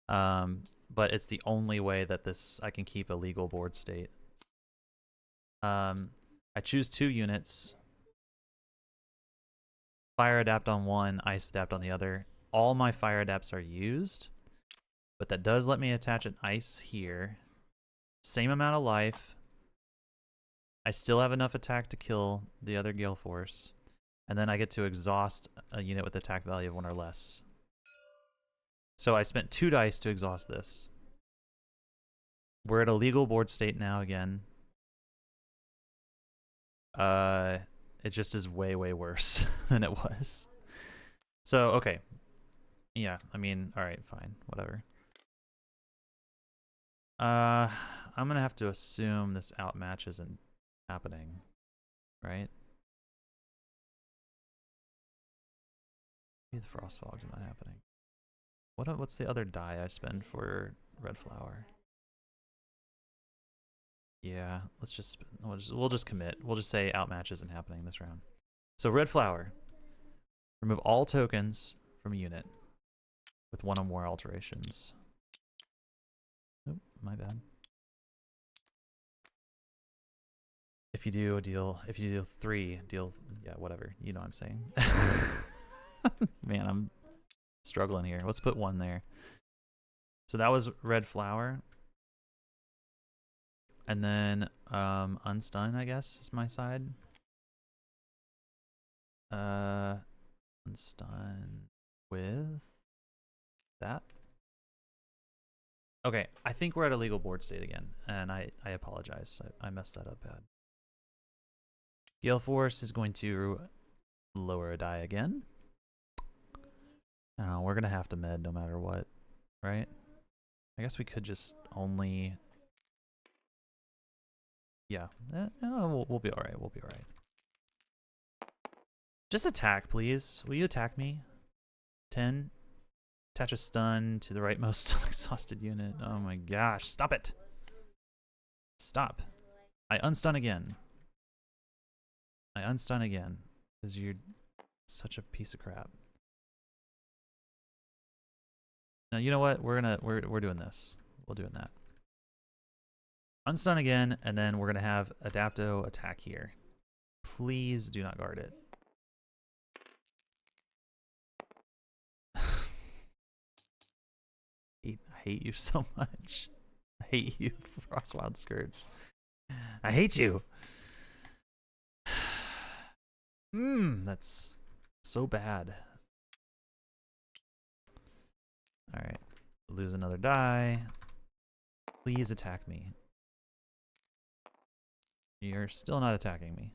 Speaker 1: But it's the only way that I can keep a legal board state. I choose 2 units. Fire adapt on one, ice adapt on the other. All my fire adapts are used, but that does let me attach an ice here. Same amount of life. I still have enough attack to kill the other Gale Force. And then I get to exhaust a unit with attack value of 1 or less. So I spent 2 dice to exhaust this. We're at a legal board state now again. It just is way, way worse than it was. So, okay. Yeah, I mean, alright, fine. Whatever. I'm gonna have to assume this outmatch isn't happening, right? The Frost Fog's not happening. What's the other die I spend for Red Flower? Yeah, we'll just commit. We'll just say outmatch isn't happening this round. So Red Flower. Remove all tokens from a unit with 1 or more alterations. Oh, my bad. If you do 3, yeah, whatever. You know what I'm saying. Man, I'm struggling here. Let's put 1 there. So that was Red Flower. And then Unstun, I guess, is my side. Unstun with that. Okay, I think we're at a legal board state again, and I apologize. I messed that up bad. Gale Force is going to lower a die again. We're going to have to med no matter what, right? I guess we could just only... Yeah, we'll be alright, we'll be alright. Just attack, please. Will you attack me? 10. Attach a stun to the rightmost unexhausted unit. Oh my gosh, stop it! Stop. I unstun again. I unstun again. Because you're such a piece of crap. Now, you know what? We're doing this. We're doing that. Unstun again, and then we're gonna have Adapto attack here. Please do not guard it. I hate you so much. I hate you, Frostwild Scourge. I hate you. That's so bad. Alright. Lose another die. Please attack me. You're still not attacking me.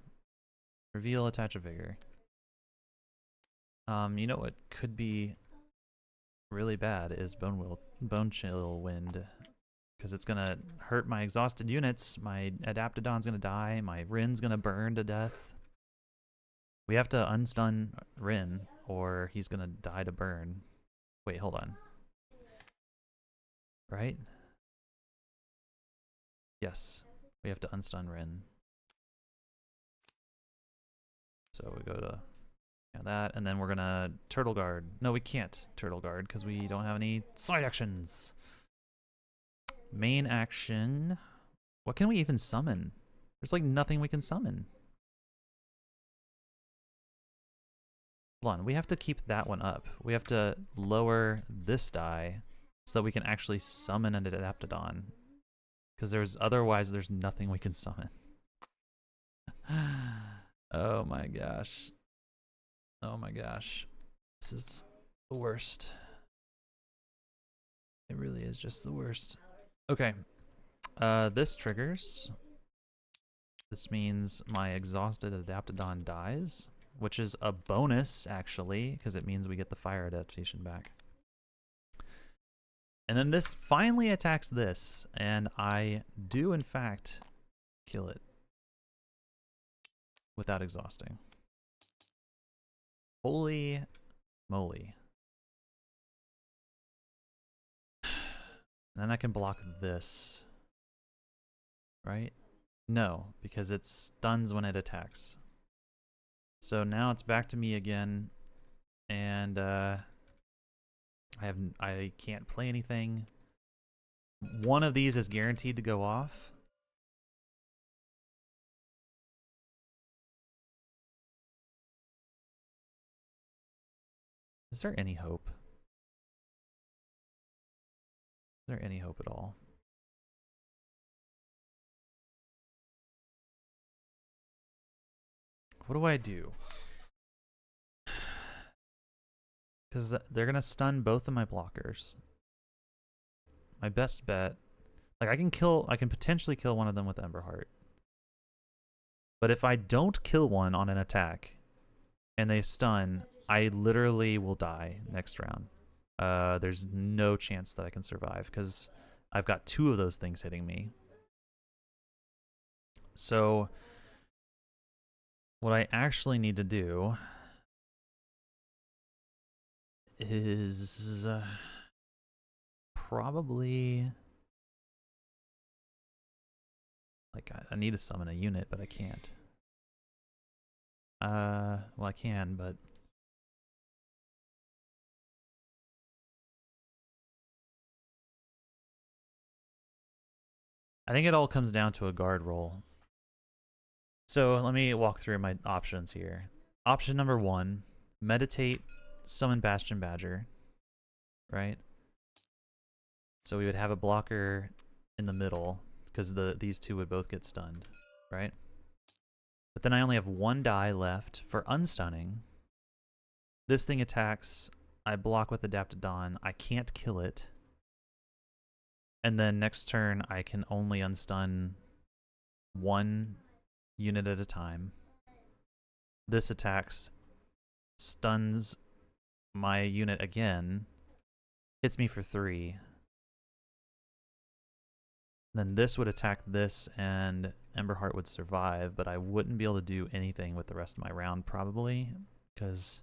Speaker 1: Reveal, attach a vigor. You know what could be really bad is Bone Chill Wind. Because it's gonna hurt my exhausted units. My Adaptodon's gonna die. My Rin's gonna burn to death. We have to unstun Rin, or he's gonna die to burn. Wait, hold on. Right? Yes. We have to unstun Rin. So we go to that, and then we're gonna Turtle Guard. No, we can't Turtle Guard, because we don't have any side actions. Main action. What can we even summon? There's like nothing we can summon. Hold on, we have to keep that one up. We have to lower this die so that we can actually summon an Adaptodon. Because otherwise there's nothing we can summon. Oh my gosh. Oh my gosh. This is the worst. It really is just the worst. Okay. This triggers. This means my exhausted Adaptodon dies, which is a bonus, actually, because it means we get the fire adaptation back. And then this finally attacks this, and I do, in fact, kill it without exhausting. Holy moly. And then I can block this. right? No, because it stuns when it attacks. So now it's back to me again, and I can't play anything. One of these is guaranteed to go off. Is there any hope? Is there any hope at all? What do I do? Because they're going to stun both of my blockers. My best bet... Like, I can potentially kill one of them with Emberheart. But if I don't kill one on an attack, and they stun, I literally will die next round. There's no chance that I can survive, because I've got 2 of those things hitting me. So, what I actually need to do is probably... Like, I need to summon a unit, but I can't. Well, I can, but... I think it all comes down to a guard roll. So let me walk through my options here. Option number 1, meditate, summon Bastion Badger, right? So we would have a blocker in the middle, because these 2 would both get stunned, right? But then I only have 1 die left for unstunning. This thing attacks, I block with Adapted Dawn, I can't kill it. And then next turn, I can only unstun 1 unit at a time. This attacks, stuns my unit again, hits me for 3. Then this would attack this, and Emberheart would survive, but I wouldn't be able to do anything with the rest of my round, probably, because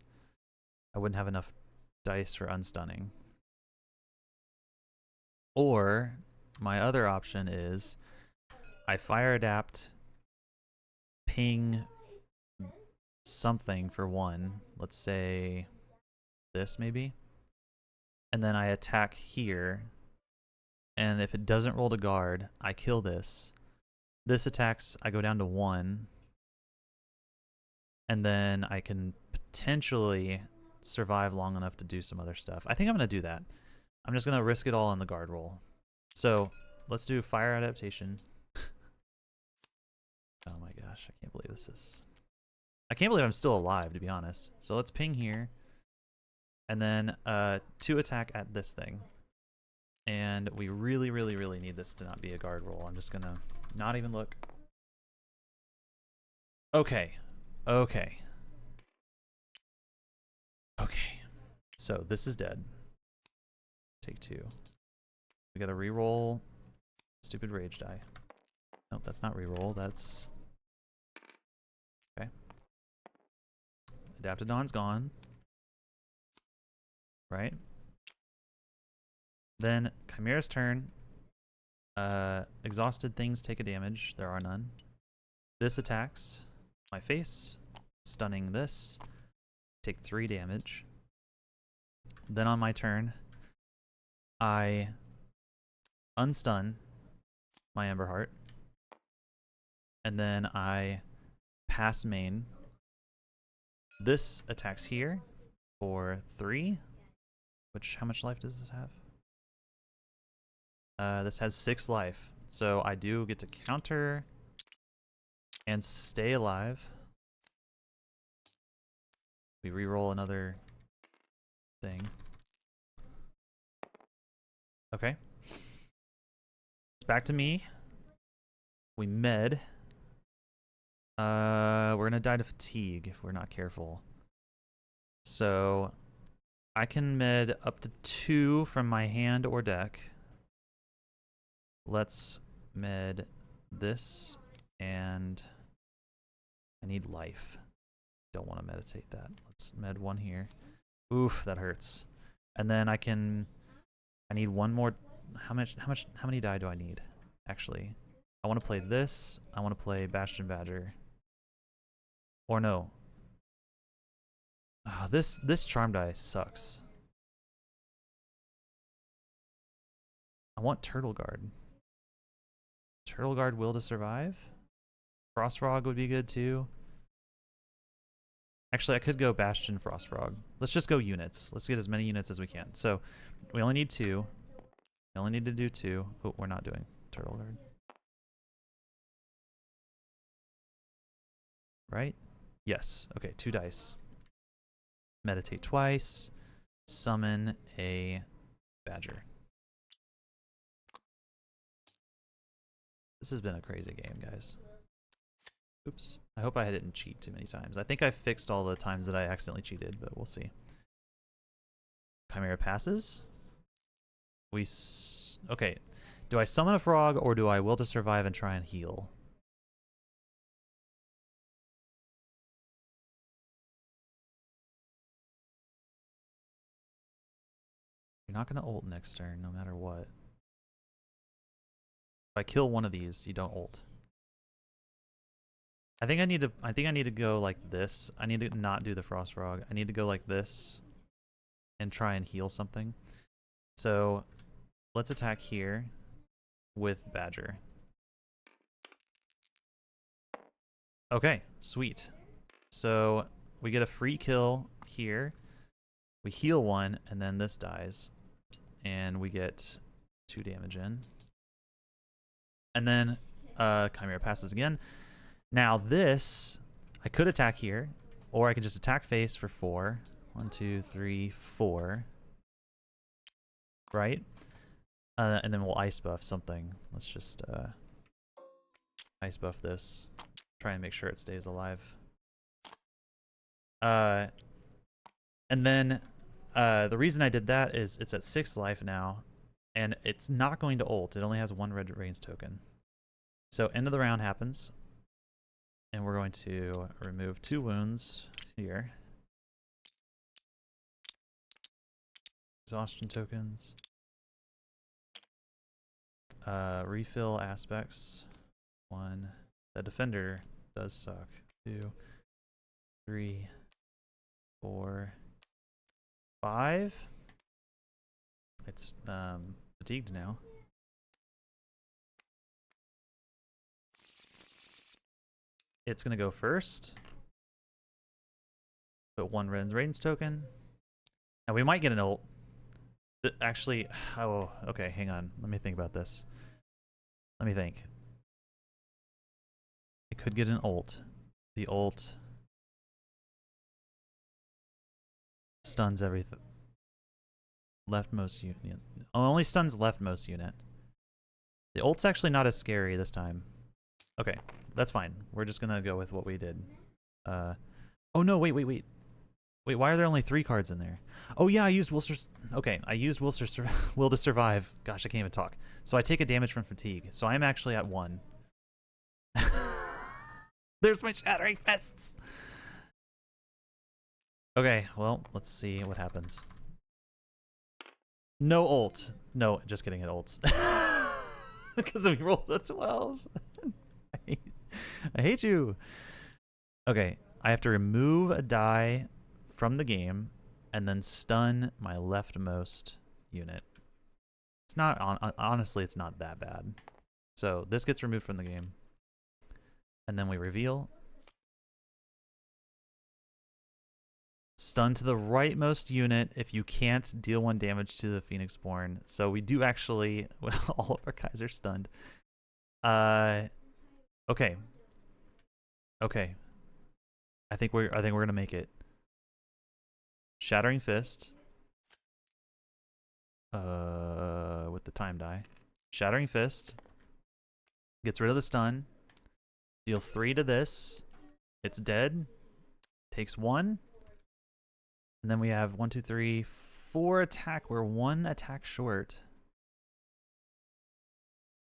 Speaker 1: I wouldn't have enough dice for unstunning. Or, my other option is, I fire adapt, ping something for 1, let's say this maybe, and then I attack here, and if it doesn't roll to guard, I kill this. This attacks, I go down to 1, and then I can potentially survive long enough to do some other stuff. I think I'm going to do that. I'm just going to risk it all on the guard roll. So, let's do fire adaptation. Oh my gosh, I can't believe this is... I can't believe I'm still alive, to be honest. So let's ping here. And then 2 attack at this thing. And we really, really, really need this to not be a guard roll. I'm just going to not even look. Okay. Okay. Okay. So this is dead. Take 2. We got to reroll stupid rage die. Nope, that's not reroll. That's... Okay. Adapted Dawn's gone. Right? Then Chimera's turn. Exhausted things take a damage. There are none. This attacks my face, stunning this. Take 3 damage. Then on my turn, I unstun my Emberheart. And then I pass main. This attacks here for 3. Which, how much life does this have? This has 6 life. So I do get to counter and stay alive. We reroll another thing. Okay. It's back to me. We med. We're gonna die to fatigue if we're not careful. So I can med up to 2 from my hand or deck. Let's med this, and I need life. Don't want to meditate that. Let's med 1 here. Oof, that hurts. And then I need 1 more. How many die do I need? Actually, I want to play this. I want to play Bastion Badger. Or no. Oh, this charm die sucks. I want Turtle Guard. Turtle Guard Will to Survive. Frost Frog would be good too. Actually, I could go Bastion Frost Frog. Let's just go units. Let's get as many units as we can. So we only need 2. We only need to do 2. Oh, we're not doing Turtle Guard. Right? Yes. Okay, 2 dice. Meditate twice. Summon a badger. This has been a crazy game, guys. Oops. I hope I didn't cheat too many times. I think I fixed all the times that I accidentally cheated, but we'll see. Chimera passes. Okay. Do I summon a frog or do I Will to Survive and try and heal? You're not going to ult next turn no matter what. If I kill one of these, you don't ult. I think I need to go like this. I need to not do the Frost Frog. I need to go like this and try and heal something. So let's attack here with Badger. Okay, sweet. So we get a free kill here. We heal 1, and then this dies. And we get 2 damage in. And then Chimera passes again. Now this, I could attack here, or I could just attack face for 4. 1, 2, 3, 4. Right? And then we'll ice buff something. Let's just ice buff this. Try and make sure it stays alive. And then the reason I did that is it's at 6 life now, and it's not going to ult. It only has 1 red range token. So end of the round happens, and we're going to remove 2 wounds here. Exhaustion tokens. Refill aspects. 1. The defender does suck. 2, 3, 4, 5. It's fatigued now. It's gonna go first. Put 1 red range token. And we might get an ult. Actually, oh, okay, hang on. Let me think about this. Let me think. It could get an ult. The ult stuns everything. Leftmost unit. Oh, only stuns leftmost unit. The ult's actually not as scary this time. Okay, that's fine. We're just gonna go with what we did. Oh no, wait. Wait, why are there only 3 cards in there? Oh yeah, I used okay, I used Will to Survive. Gosh, I can't even talk. So I take a damage from fatigue. So I'm actually at 1. There's my Shattering Fists! Okay, well, let's see what happens. No ult. No, just kidding, it ults. Because we rolled a 12. I hate you. Okay, I have to remove a die from the game and then stun my leftmost unit. It's not, honestly, it's not that bad. So this gets removed from the game. And then we reveal. Stun to the rightmost unit if you can't deal 1 damage to the Phoenixborn. So we do actually, well, all of our guys are stunned. Okay. Okay. I think we're gonna make it. Shattering Fist. With the time die. Shattering Fist. Gets rid of the stun. Deal 3 to this. It's dead. Takes 1. And then we have 1, 2, 3, 4 attack. We're 1 attack short.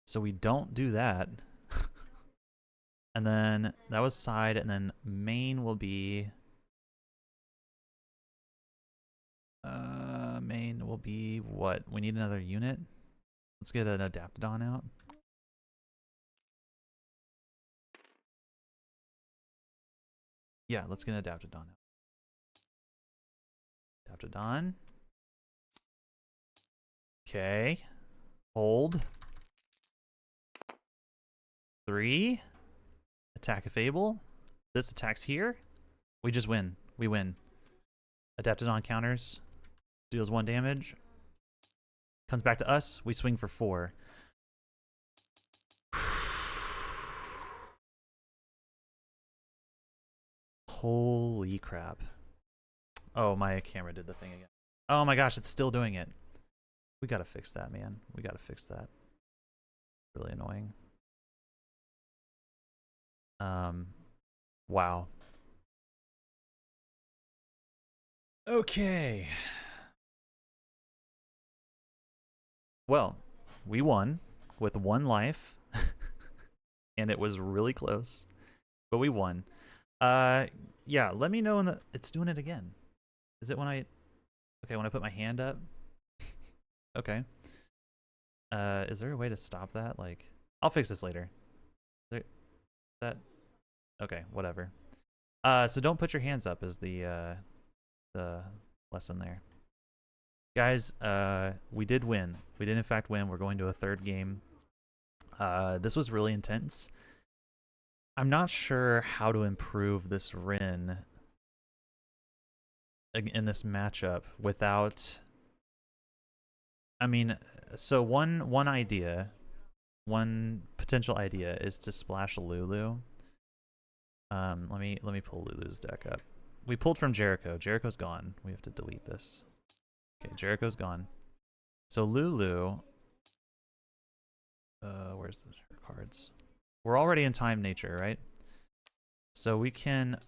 Speaker 1: So we don't do that. And then that was side, and then main will be what? We need another unit. Let's get an Adaptodon out. Yeah, let's get an Adaptodon. Adaptodon. Okay. Hold. 3. Attack a Fable. This attacks here. We just win. We win. Adaptodon counters. Deals 1 damage. Comes back to us. We swing for 4. Holy crap. Oh, my camera did the thing again. Oh my gosh, it's still doing it. We gotta fix that, man. We gotta fix that. Really annoying. Wow. Okay. Well, we won with 1 life. And it was really close. But we won. Yeah, let me know when it's doing it again. Is it when I... Okay, when I put my hand up? Okay. Is there a way to stop that? Like, I'll fix this later. That... Okay, whatever. So don't put your hands up is the lesson there. Guys, we did win. We did in fact win. We're going to a 3rd game. This was really intense. I'm not sure how to improve this Rin in this matchup without... I mean, so one potential idea is to splash Lulu. Let me pull Lulu's deck up. We pulled from Jericho. Jericho's gone. We have to delete this. Okay, Jericho's gone. So Lulu... where's her cards? We're already in Time Nature, right? So we can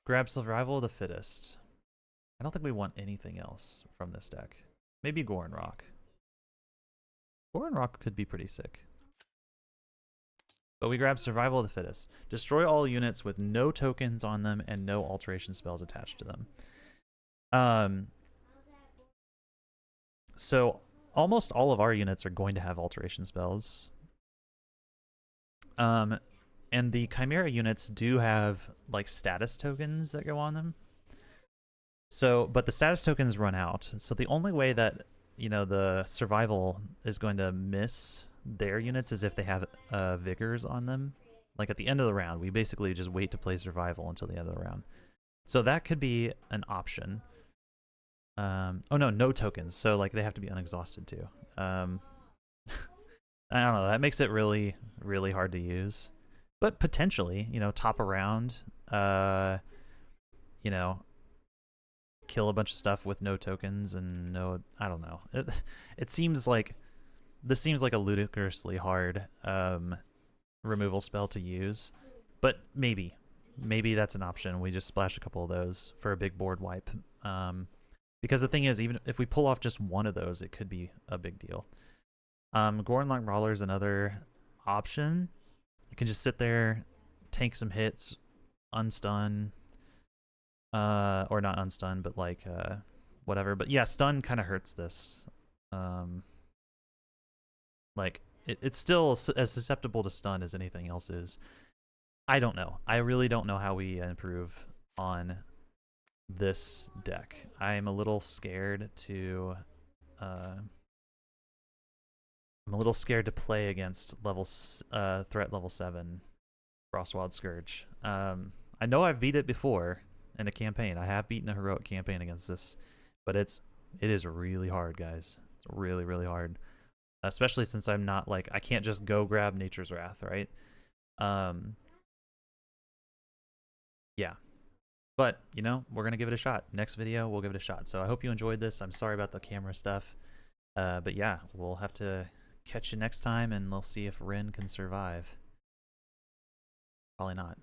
Speaker 1: grab Survival of the Fittest. I don't think we want anything else from this deck. Maybe Goron Rock. Goron Rock could be pretty sick. But we grab Survival of the Fittest. Destroy all units with no tokens on them and no alteration spells attached to them. So almost all of our units are going to have alteration spells. And the Chimera units do have like status tokens that go on them. So, but the status tokens run out. So the only way that, you know, the survival is going to miss their units is if they have vigors on them. Like at the end of the round, we basically just wait to play survival until the end of the round. So that could be an option. Oh no, no tokens. So like they have to be unexhausted too. I don't know. That makes it really, really hard to use. But potentially, you know, top around, you know, kill a bunch of stuff with no tokens and no, I don't know. It seems like, this seems like a ludicrously hard removal spell to use. But maybe that's an option. We just splash a couple of those for a big board wipe. Because the thing is, even if we pull off just one of those, it could be a big deal. Goron Brawler is another option. You can just sit there, tank some hits, unstun, or not unstun, but like whatever. But yeah, stun kind of hurts this. Like it's still as susceptible to stun as anything else is. I don't know. I really don't know how we improve on this deck. I'm a little scared to play against threat level 7 Frostwild Scourge. I know I've beat it before in a campaign. I have beaten a heroic campaign against this, but it is really hard, guys. It's really, really hard. Especially since I'm not like, I can't just go grab Nature's Wrath, right? Yeah. But, you know, we're going to give it a shot. Next video, we'll give it a shot. So I hope you enjoyed this. I'm sorry about the camera stuff. But yeah, we'll have to catch you next time, and we'll see if Rin can survive. Probably not.